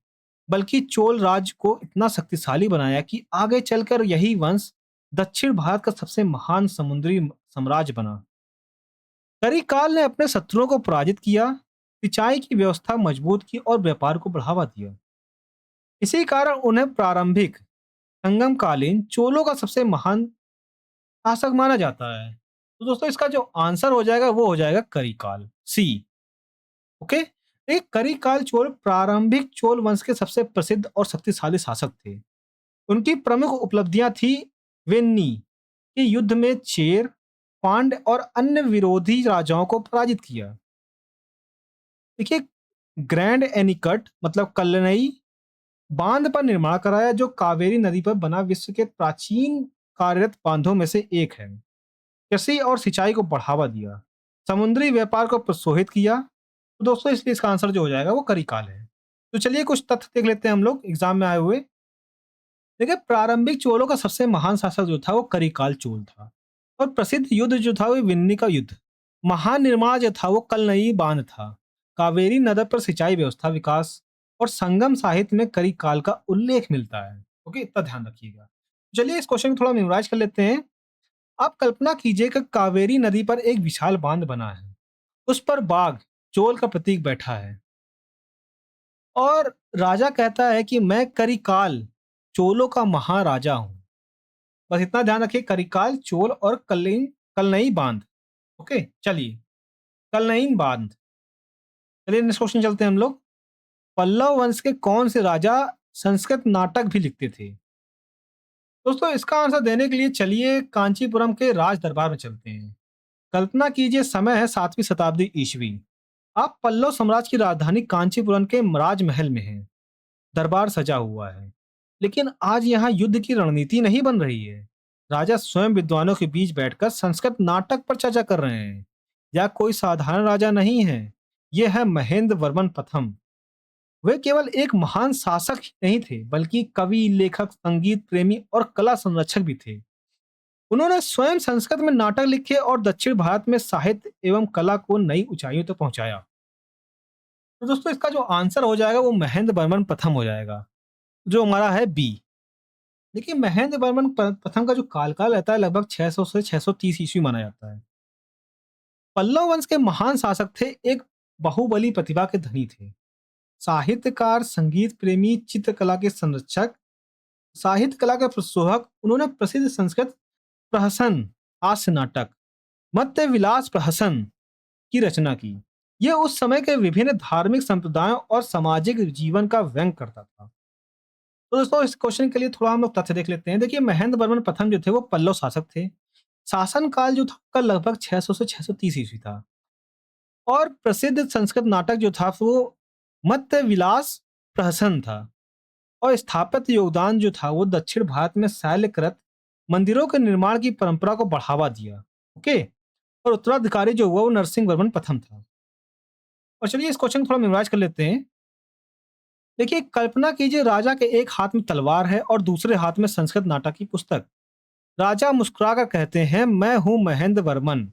बल्कि चोल राज्य को इतना शक्तिशाली बनाया कि आगे चलकर यही वंश दक्षिण भारत का सबसे महान समुद्री साम्राज्य बना। करिकाल ने अपने शत्रुओं को पराजित किया, सिंचाई की व्यवस्था मजबूत की और व्यापार को बढ़ावा दिया। इसी कारण उन्हें प्रारंभिक संगमकालीन चोलों का सबसे महान शासक माना जाता है। तो दोस्तों इसका जो आंसर हो जाएगा वो हो जाएगा करिकाल, सी। ओके, एक करिकाल चोल प्रारंभिक चोल वंश के सबसे प्रसिद्ध और शक्तिशाली शासक थे। उनकी प्रमुख उपलब्धियां थी वेन्नी के युद्ध में चेर, पांड्य और अन्य विरोधी राजाओं को पराजित किया। देखिए ग्रैंड एनिकट मतलब कल्लनई बांध पर निर्माण कराया, जो कावेरी नदी पर बना विश्व के प्राचीन कार्यरत बांधों में से एक है। कृषि और सिंचाई को बढ़ावा दिया, समुद्री व्यापार को प्रोत्साहित किया। तो दोस्तों इसलिए इसका आंसर जो हो जाएगा वो करिकाल है। तो चलिए कुछ तथ्य देख लेते हैं हम लोग एग्जाम में आए हुए। देखिए प्रारंभिक चोलों का सबसे महान शासक जो था वो करिकाल चोल था और प्रसिद्ध युद्ध जो था वो विन्नी का युद्ध। महानिर्माण जो था वो कलनई बांध था। कावेरी नदी पर सिंचाई व्यवस्था विकास और संगम साहित्य में करी काल का उल्लेख मिलता है। ओके, इतना ध्यान रखिएगा। चलिए इस क्वेश्चन को थोड़ा मेमोराइज कर लेते हैं। आप कल्पना कीजिए कि कावेरी नदी पर एक विशाल बांध बना है। उस पर बाघ चोल का प्रतीक बैठा है और राजा कहता है कि मैं करिकाल चोलों का महाराजा हूं। बस इतना ध्यान रखिए, करिकाल चोल और कलिंग कलनई बांध। ओके, चलिए कलनईन बांध। चलिए नेक्स्ट क्वेश्चन चलते हैं हम लोग। पल्लव वंश के कौन से राजा संस्कृत नाटक भी लिखते थे? दोस्तों इसका आंसर देने के लिए चलिए कांचीपुरम के राज दरबार में चलते हैं। कल्पना कीजिए समय है 7वीं शताब्दी ईस्वी। आप पल्लव साम्राज्य की राजधानी कांचीपुरम के राजमहल में हैं। दरबार सजा हुआ है, लेकिन आज यहाँ युद्ध की रणनीति नहीं बन रही है। राजा स्वयं विद्वानों के बीच बैठकर संस्कृत नाटक पर चर्चा कर रहे हैं। यह कोई साधारण राजा नहीं है, यह है महेंद्र वर्मन प्रथम। वे केवल एक महान शासक ही नहीं थे, बल्कि कवि, लेखक, संगीत प्रेमी और कला संरक्षक भी थे। उन्होंने स्वयं संस्कृत में नाटक लिखे और दक्षिण भारत में साहित्य एवं कला को नई ऊंचाइयों तक पहुंचाया। तो दोस्तों इसका जो आंसर हो जाएगा वो महेंद्र वर्मन प्रथम हो जाएगा, जो हमारा है बी। देखिए महेंद्र वर्मन प्रथम का जो कार्यकाल रहता है लगभग 600 से 630 ईस्वी माना जाता है। पल्लव वंश के महान शासक थे, एक बहुबली प्रतिभा के धनी थे। साहित्यकार, संगीत प्रेमी, चित्रकला के संरक्षक, साहित्य कला के प्रशोभक। उन्होंने प्रसिद्ध संस्कृत प्रहसन, हास्य नाटक मत्स्य विलास प्रहसन की रचना की। यह उस समय के विभिन्न धार्मिक संप्रदायों और सामाजिक जीवन का व्यंग करता था। तो दोस्तों इस क्वेश्चन के लिए थोड़ा हम लोग तथ्य देख लेते हैं। देखिए महेंद्र वर्मन प्रथम जो थे वो पल्लव शासक थे। शासन काल जो था उसका लगभग 600 से 630 ईस्वी था और प्रसिद्ध संस्कृत नाटक जो था वो मत्स्य विलास प्रहसन था। और स्थापत्य योगदान जो था वो दक्षिण भारत में शैलकृत मंदिरों के निर्माण की परंपरा को बढ़ावा दिया। ओके, और उत्तराधिकारी जो हुआ वो नरसिंह वर्मन प्रथम था। और चलिए इस क्वेश्चन को थोड़ा मेमोराइज कर लेते हैं। देखिए कल्पना कीजिए राजा के एक हाथ में तलवार है और दूसरे हाथ में संस्कृत नाटक की पुस्तक। राजा मुस्कुराकर कहते हैं, मैं हूं महेंद्र वर्मन,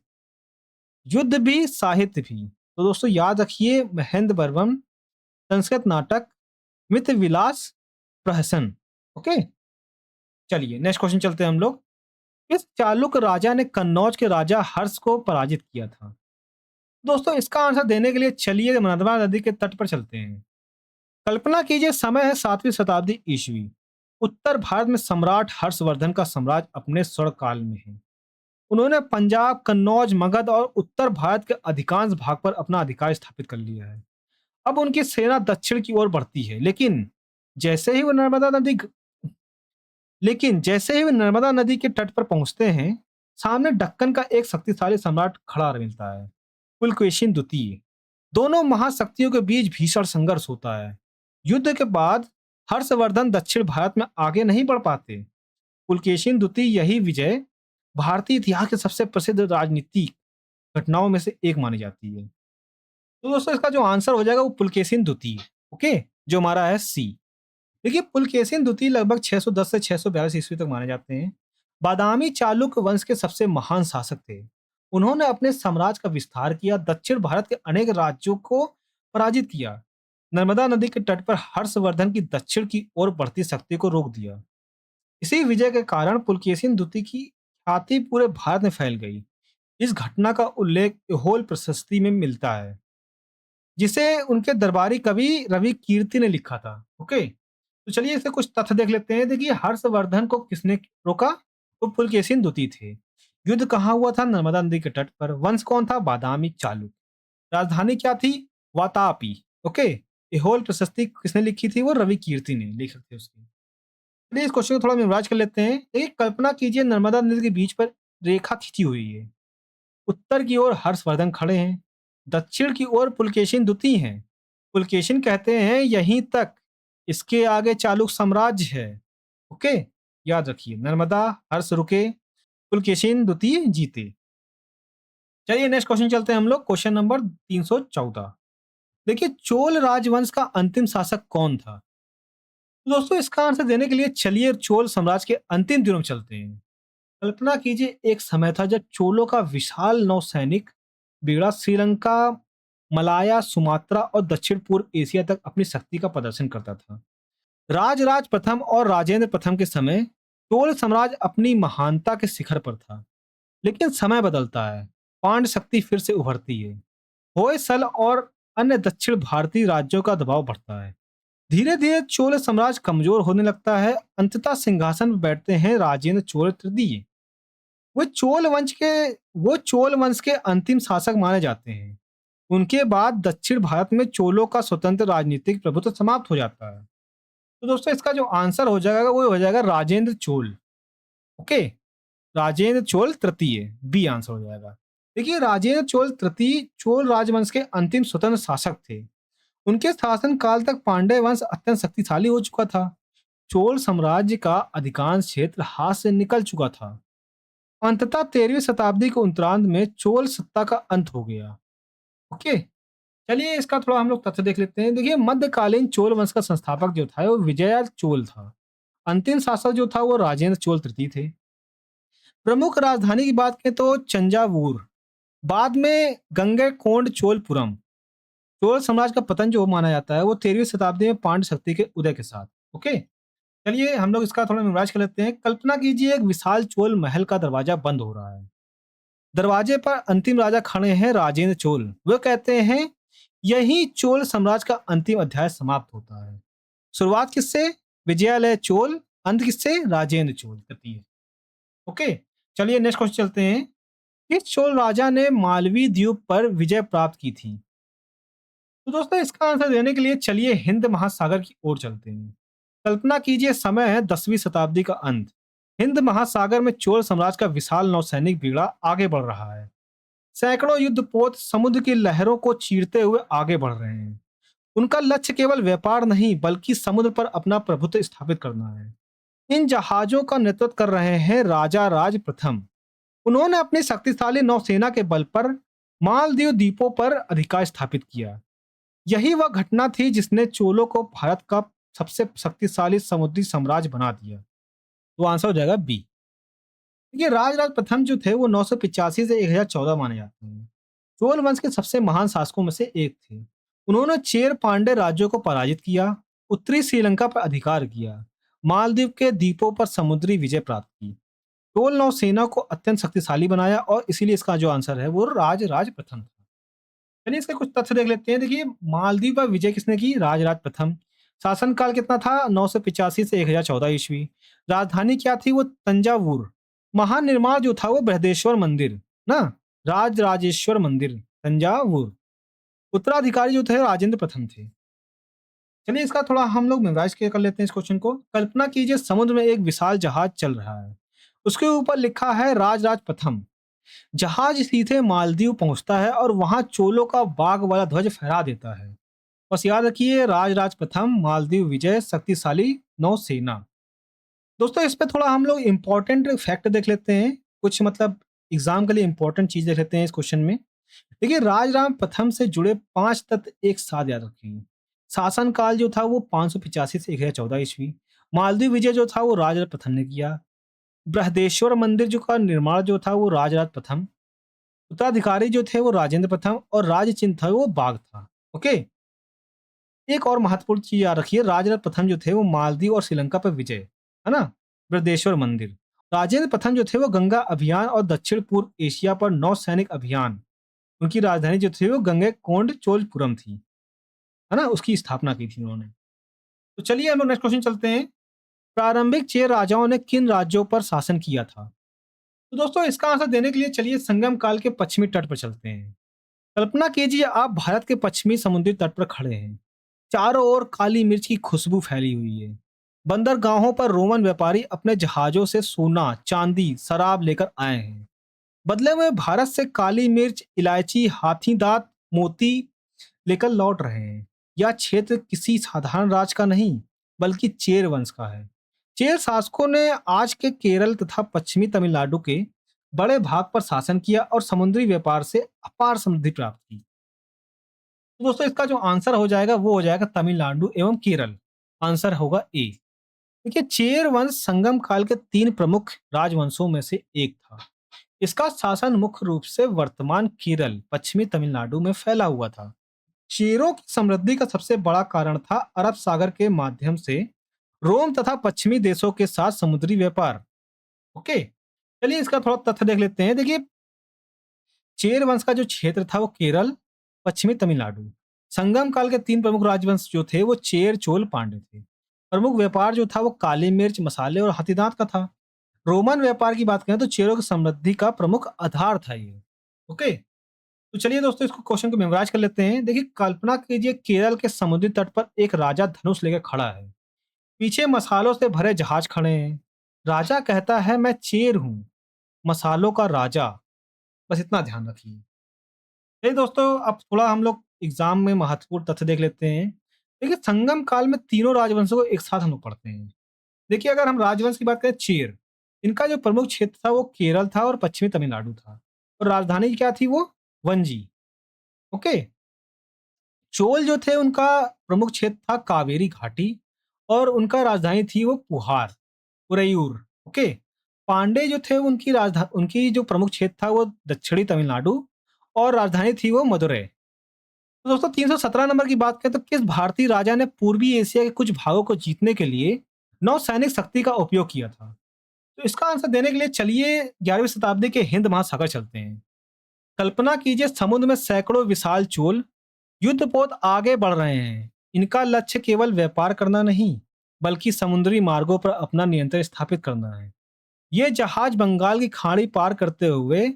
युद्ध भी साहित्य भी। तो दोस्तों याद रखिए महेंद्र वर्मन, संस्कृत नाटक, मित्र विलास प्रहसन। ओके, चलिए नेक्स्ट क्वेश्चन चलते हैं हम लोग। इस चालुक्य राजा ने कन्नौज के राजा हर्ष को पराजित किया था? दोस्तों इसका आंसर देने के लिए चलिए नर्मदा नदी के तट पर चलते हैं। कल्पना कीजिए समय है 7वीं शताब्दी ईस्वी। उत्तर भारत में सम्राट हर्षवर्धन का साम्राज्य अपने स्वर्ण काल में है। उन्होंने पंजाब, कन्नौज, मगध और उत्तर भारत के अधिकांश भाग पर अपना अधिकार स्थापित कर लिया है। अब उनकी सेना दक्षिण की ओर बढ़ती है, जैसे ही वो नर्मदा नदी जैसे ही वे नर्मदा नदी के तट पर पहुंचते हैं, सामने दक्कन का एक शक्तिशाली सम्राट खड़ा मिलता है, पुलकेशिन द्वितीय। दोनों महाशक्तियों के बीच भीषण संघर्ष होता है। युद्ध के बाद हर्षवर्धन दक्षिण भारत में आगे नहीं बढ़ पाते। पुलकेशिन द्वितीय यही विजय भारतीय इतिहास के सबसे प्रसिद्ध राजनीतिक घटनाओं में से एक मानी जाती है। तो दोस्तों इसका जो आंसर हो जाएगा वो पुलकेशिन द्वितीय। ओके, जो हमारा है सी। देखिए पुलकेशिन द्वितीय लगभग 610 से 642 ईस्वी तक माने जाते हैं। बादामी चालुक्य वंश के सबसे महान शासक थे। उन्होंने अपने साम्राज्य का विस्तार किया, दक्षिण भारत के अनेक राज्यों को पराजित किया, नर्मदा नदी के तट पर हर्षवर्धन की दक्षिण की ओर बढ़ती शक्ति को रोक दिया। इसी विजय के कारण पुलकेशिन द्वितीय की ख्याति पूरे भारत में फैल गई। इस घटना का उल्लेख ऐहोल प्रशस्ति में मिलता है, जिसे उनके दरबारी कवि रवि कीर्ति ने लिखा था। ओके, तो चलिए इसे कुछ तथ्य देख लेते हैं। देखिए हर्षवर्धन को किसने रोका? तो पुलकेशिन द्वितीय थे। युद्ध कहाँ हुआ था? नर्मदा नदी के तट पर। वंश कौन था? बादामी चालुक्य। राजधानी क्या थी? वातापी। ओके, ऐहोल प्रशस्ति किसने लिखी थी? वो रवि कीर्ति ने, लेखक थे उसके। चलिए इस क्वेश्चन को थोड़ा मेमोराइज कर लेते हैं। एक कल्पना कीजिए नर्मदा नदी के बीच पर रेखा खींची हुई है। उत्तर की ओर हर्षवर्धन खड़े हैं, दक्षिण की ओर पुलकेशिन द्वितीय हैं। पुलकेशिन कहते हैं यहीं तक, इसके आगे चालुक्य साम्राज्य है। ओके, याद रखिए नर्मदा हर्ष रुके, पुलकेशिन द्वितीय जीते। चलिए नेक्स्ट क्वेश्चन चलते हैं हम लोग, क्वेश्चन नंबर 314। देखिए चोल राजवंश का अंतिम शासक कौन था? तो दोस्तों इसका आंसर देने के लिए चलिए चोल साम्राज्य के अंतिम दिनों में चलते हैं। कल्पना कीजिए एक समय था जब चोलों का विशाल नौसैनिक बेड़ा श्रीलंका, मलाया, सुमात्रा और दक्षिण पूर्व एशिया तक अपनी शक्ति का प्रदर्शन करता था। राजराज प्रथम और राजेंद्र प्रथम के समय चोल साम्राज्य अपनी महानता के शिखर पर था। लेकिन समय बदलता है, पांड्य शक्ति फिर से उभरती है। होयसल और अन्य दक्षिण भारतीय राज्यों का दबाव बढ़ता है। धीरे धीरे चोल साम्राज्य कमजोर होने लगता है। अंततः सिंहासन पर बैठते हैं राजेंद्र चोल तृतीय। वो चोल वंश के अंतिम शासक माने जाते हैं। उनके बाद दक्षिण भारत में चोलों का स्वतंत्र राजनीतिक प्रभुत्व समाप्त हो जाता है। तो दोस्तों इसका जो आंसर हो जाएगा वो हो जाएगा राजेंद्र चोल। ओके, राजेंद्र चोल तृतीय, बी आंसर हो जाएगा। देखिए, राजेंद्र चोल तृतीय चोल राजवंश के अंतिम स्वतंत्र शासक थे। उनके शासन काल तक पांड्य वंश अत्यंत शक्तिशाली हो चुका था। चोल साम्राज्य का अधिकांश क्षेत्र हाथ से निकल चुका था। अंततः 13वीं शताब्दी के उत्तरार्ध में चोल सत्ता का अंत हो गया। ओके, चलिए इसका थोड़ा हम लोग तथ्य देख लेते हैं। देखिए, मध्यकालीन चोल वंश का संस्थापक जो था वो विजय चोल था। अंतिम शासक जो था वो राजेंद्र चोल तृतीय थे। प्रमुख राजधानी की बात करें तो चंजावूर, बाद में गंगैकोंड चोलपुरम। चोल साम्राज्य का पतन जो माना जाता है वो 13वीं शताब्दी में पांड्य शक्ति के उदय के साथ। ओके, चलिए हम लोग इसका थोड़ा मेमोराइज कर लेते हैं। कल्पना कीजिए एक विशाल चोल महल का दरवाजा बंद हो रहा है। दरवाजे पर अंतिम राजा खड़े हैं, राजेंद्र चोल। वे कहते हैं यही चोल साम्राज्य का अंतिम अध्याय समाप्त होता है। शुरुआत किससे? विजयालय चोल। अंत किससे? राजेंद्र चोल तृतीय। ओके, चलिए नेक्स्ट क्वेश्चन चलते हैं। किस चोल राजा ने मालवी द्वीप पर विजय प्राप्त की थी? तो दोस्तों इसका आंसर देने के लिए चलिए हिंद महासागर की ओर चलते हैं। कल्पना कीजिए समय है 10वीं शताब्दी का अंत। हिंद महासागर में चोल साम्राज्य का विशाल नौसैनिक बेड़ा आगे बढ़ रहा है। सैकड़ों युद्धपोत समुद्र की लहरों को चीरते हुए आगे बढ़ रहे हैं। उनका लक्ष्य केवल व्यापार नहीं बल्कि समुद्र पर अपना प्रभुत्व स्थापित करना है। इन जहाजों का नेतृत्व कर रहे हैं राजा राज प्रथम। उन्होंने अपनी शक्तिशाली नौसेना के बल पर मालदीव द्वीपों पर अधिकार स्थापित किया। यही वह घटना थी जिसने चोलों को भारत का सबसे शक्तिशाली समुद्री साम्राज्य बना दिया। तो आंसर हो जाएगा बी। देखिए, राजराज प्रथम जो थे वो 985 से 1014 माने जाते हैं। चोल वंश के सबसे महान शासकों में से एक थे। उन्होंने चेर पांड्य राज्यों को पराजित किया, उत्तरी श्रीलंका पर अधिकार किया, मालदीव के द्वीपों पर समुद्री विजय प्राप्त की, चोल नौसेना को अत्यंत शक्तिशाली बनाया और इसीलिए इसका जो आंसर है वो राज प्रथम था। चलिए इसके कुछ तथ्य देख लेते हैं। देखिए, मालदीव पर विजय किसने की? राजराज प्रथम। शासनकाल कितना था? 985 से 1014 ईस्वी। राजधानी क्या थी? वो तंजावुर। महान निर्माण जो था वो बृहदेश्वर मंदिर ना, राजराजेश्वर मंदिर तंजावुर। उत्तराधिकारी जो थे राजेंद्र प्रथम थे। चलिए इसका थोड़ा हम लोग मेमोराइज कर लेते हैं इस क्वेश्चन को। कल्पना कीजिए समुद्र में एक विशाल जहाज चल रहा है। उसके ऊपर लिखा है राजराज प्रथम। जहाज सीधे मालदीव पहुंचता है और वहां चोलों का बाग वाला ध्वज फहरा देता है। बस याद रखिए, राजराज प्रथम, मालदीव विजय, शक्तिशाली नौसेना। दोस्तों इस पे थोड़ा हम लोग इंपॉर्टेंट फैक्ट देख लेते हैं। कुछ मतलब एग्जाम के लिए इंपॉर्टेंट चीज देख लेते हैं इस क्वेश्चन में। देखिए, राजराम प्रथम से जुड़े 5 तत्व एक साथ याद रखिए। शासन काल जो था वो 585 से 1014 ईस्वी। मालदीव विजय जो था वो राजराज प्रथम ने किया। बृहदेश्वर मंदिर जो का निर्माण जो था वो राजराज प्रथम। उत्तराधिकारी जो थे वो राजेंद्र प्रथम और राज चिन्ह था वो बाघ था। ओके, एक और महत्वपूर्ण चीज याद रखिए, राजराज प्रथम जो थे वो मालदीव और श्रीलंका पर विजय, है ना, बृहदेश्वर मंदिर। राजेंद्र प्रथम जो थे वो गंगा अभियान और दक्षिण पूर्व एशिया पर नौसैनिक अभियान। उनकी राजधानी जो थी वो गंगैकोंड चोलपुरम थी, है ना, उसकी स्थापना की थी उन्होंने। तो चलिए हम लोग नेक्स्ट क्वेश्चन चलते हैं। प्रारंभिक चेर राजाओं ने किन राज्यों पर शासन किया था? तो दोस्तों इसका आंसर देने के लिए चलिए संगम काल के पश्चिमी तट पर चलते हैं। कल्पना कीजिए आप भारत के पश्चिमी समुद्री तट पर खड़े हैं। चारों ओर काली मिर्च की खुशबू फैली हुई है। बंदरगाहों पर रोमन व्यापारी अपने जहाजों से सोना, चांदी, शराब लेकर आए हैं। बदले में भारत से काली मिर्च, इलायची, हाथी दांत, मोती लेकर लौट रहे हैं। यह क्षेत्र किसी साधारण राज का नहीं बल्कि चेर वंश का है। चेर शासकों ने आज के केरल तथा पश्चिमी तमिलनाडु के बड़े भाग पर शासन किया और समुद्री व्यापार से अपार समृद्धि प्राप्त की। तो दोस्तों इसका जो आंसर हो जाएगा वो हो जाएगा तमिलनाडु एवं केरल। आंसर होगा ए। देखिए, चेर वंश संगम काल के 3 प्रमुख राजवंशों में से एक था। इसका शासन मुख्य रूप से वर्तमान केरल, पश्चिमी तमिलनाडु में फैला हुआ था। चेरों की समृद्धि का सबसे बड़ा कारण था अरब सागर के माध्यम से रोम तथा पश्चिमी देशों के साथ समुद्री व्यापार। ओके, चलिए इसका थोड़ा तथ्य देख लेते हैं। देखिए, चेर वंश का जो क्षेत्र था वो केरल, पश्चिमी तमिलनाडु, संगम काल के तीन प्रमुख राजवंश जो थे वो चेर, चोल, पांड्य थे। प्रमुख व्यापार जो था वो काली मिर्च, मसाले और हाथीदांत का था। रोमन व्यापार की बात करें तो चेरों की समृद्धि का प्रमुख आधार था ये। ओके, तो चलिए दोस्तों इसको क्वेश्चन को मेमोराइज कर लेते हैं। देखिए, कल्पना कीजिए केरल के समुद्री तट पर एक राजा धनुष लेकर खड़ा है। पीछे मसालों से भरे जहाज खड़े हैं। राजा कहता है मैं चेर हूँ, मसालों का राजा। बस इतना ध्यान रखिए। चलिए दोस्तों, अब थोड़ा हम लोग एग्जाम में महत्वपूर्ण तथ्य देख लेते हैं। देखिए, संगम काल में तीनों राजवंशों को एक साथ हम लोग पढ़ते हैं। देखिए, अगर हम राजवंश की बात करें चेर, इनका जो प्रमुख क्षेत्र था वो केरल था और पश्चिमी तमिलनाडु था। और राजधानी क्या थी वो वंजी। ओके, चोल जो थे उनका प्रमुख क्षेत्र था कावेरी घाटी और उनका राजधानी थी वो पुहार, उरैयूर। ओके, पांडे जो थे उनकी जो प्रमुख क्षेत्र था वो दक्षिणी तमिलनाडु और राजधानी थी वो मदुरै। तो दोस्तों 317 नंबर की बात करें तो किस भारतीय राजा ने पूर्वी एशिया के कुछ भागों को जीतने के लिए नौसैनिक शक्ति का उपयोग किया था? तो इसका आंसर देने के लिए चलिए 11वीं शताब्दी के हिंद महासागर चलते हैं। कल्पना कीजिए समुद्र में सैकड़ों विशाल चोल युद्धपोत आगे बढ़ रहे हैं। इनका लक्ष्य केवल व्यापार करना नहीं, बल्कि समुद्री मार्गों पर अपना नियंत्रण स्थापित करना है। ये जहाज बंगाल की खाड़ी पार करते हुए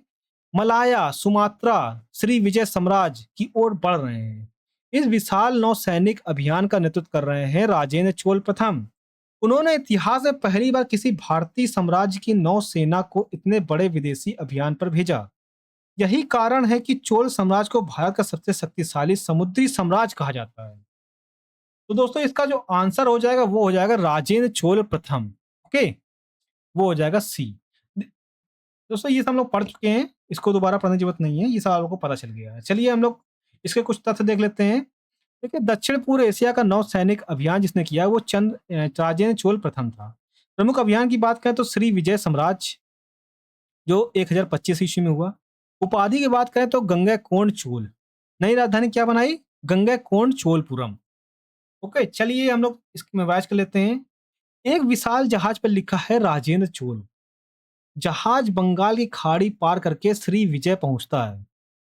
मलाया, सुमात्रा, श्री विजय साम्राज्य की ओर बढ़ रहे हैं। इस विशाल नौसैनिक अभियान का नेतृत्व कर रहे हैं राजेंद्र चोल प्रथम। उन्होंने इतिहास में पहली बार किसी भारतीय साम्राज्य की नौसेना को इतने बड़े विदेशी अभियान पर भेजा। यही कारण है कि चोल साम्राज्य को भारत का सबसे शक्तिशाली समुद्री साम्राज्य कहा जाता है। तो दोस्तों इसका जो आंसर हो जाएगा वो हो जाएगा राजेंद्र चोल प्रथम। ओके, वो हो जाएगा सी। दोस्तों ये सब हम लोग पढ़ चुके हैं, इसको दोबारा पढ़ने की जरूरत नहीं है, ये सब आप लोगों को पता चल गया है। चलिए हम लोग इसके कुछ तथ्य देख लेते हैं। देखिए, दक्षिण पूर्व एशिया का नौसैनिक अभियान जिसने किया वो राजेंद्र चोल प्रथम था। प्रमुख अभियान की बात करें तो श्री विजय साम्राज्य जो 1025 ईस्वी में हुआ। उपाधि की बात करें तो गंगा कोंड चोल। नई राजधानी क्या बनाई? गंगा कोंड चोलपुरम। ओके, चलिए हम लोग इसकी मेवाज कर लेते हैं। एक विशाल जहाज पर लिखा है राजेंद्र चोल। जहाज बंगाल की खाड़ी पार करके श्री विजय पहुंचता है।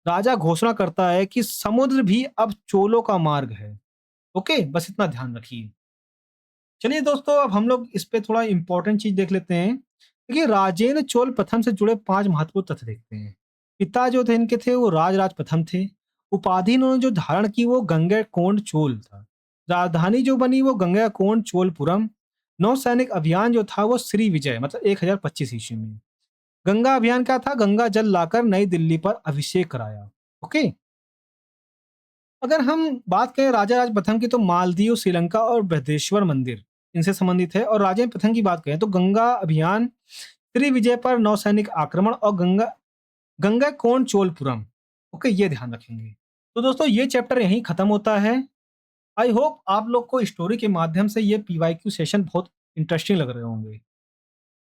राजा घोषणा करता है कि समुद्र भी अब चोलों का मार्ग है। ओके, बस इतना ध्यान रखिए। चलिए दोस्तों, अब हम लोग इस पे थोड़ा इंपॉर्टेंट चीज देख लेते हैं। देखिए, राजेंद्र चोल प्रथम से जुड़े 5 महत्वपूर्ण तथ्य देखते हैं। पिता जो थे इनके थे वो राजराज प्रथम थे। उपाधि इन्होंने जो धारण की वो गंगा कोंड चोल था। राजधानी जो बनी वो गंगा कोंड चोलपुरम। नौसैनिक अभियान जो था वो श्री विजय मतलब 1025 ईस्वी में। गंगा अभियान क्या था? गंगा जल लाकर नई दिल्ली पर अभिषेक कराया। ओके, अगर हम बात करें राजा राज प्रथम की तो मालदीव, श्रीलंका और बृहदेश्वर मंदिर इनसे संबंधित है। और राजेंद्र प्रथम की बात करें तो गंगा अभियान, श्री विजय पर नौसैनिक आक्रमण और गंगा गंगा कोंड चोलपुरम। ओके, ये ध्यान रखेंगे। तो दोस्तों ये चैप्टर यहीं खत्म होता है। आई होप आप लोग को स्टोरी के माध्यम से ये पीवाईक्यू सेशन बहुत इंटरेस्टिंग लग रहे होंगे।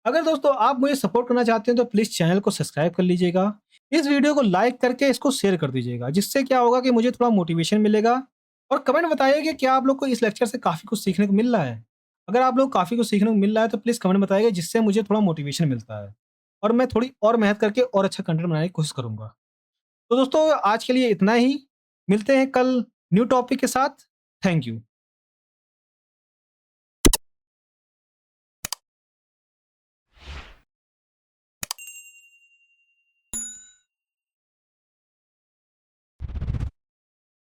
अगर दोस्तों आप मुझे सपोर्ट करना चाहते हैं तो प्लीज चैनल को सब्सक्राइब कर लीजिएगा। इस वीडियो को लाइक करके इसको शेयर कर दीजिएगा, जिससे क्या होगा कि मुझे थोड़ा मोटिवेशन मिलेगा। और कमेंट बताइए कि क्या आप लोग को इस लेक्चर से काफी कुछ सीखने को मिल रहा है। अगर आप लोग काफी कुछ सीखने को मिल रहा है तो प्लीज कमेंट बताइएगा, जिससे मुझे थोड़ा मोटिवेशन मिलता है और मैं थोड़ी और मेहनत करके और अच्छा कंटेंट बनाने की कोशिश करूंगा। तो दोस्तों आज के लिए इतना ही। मिलते हैं कल न्यू टॉपिक के साथ। Thank you.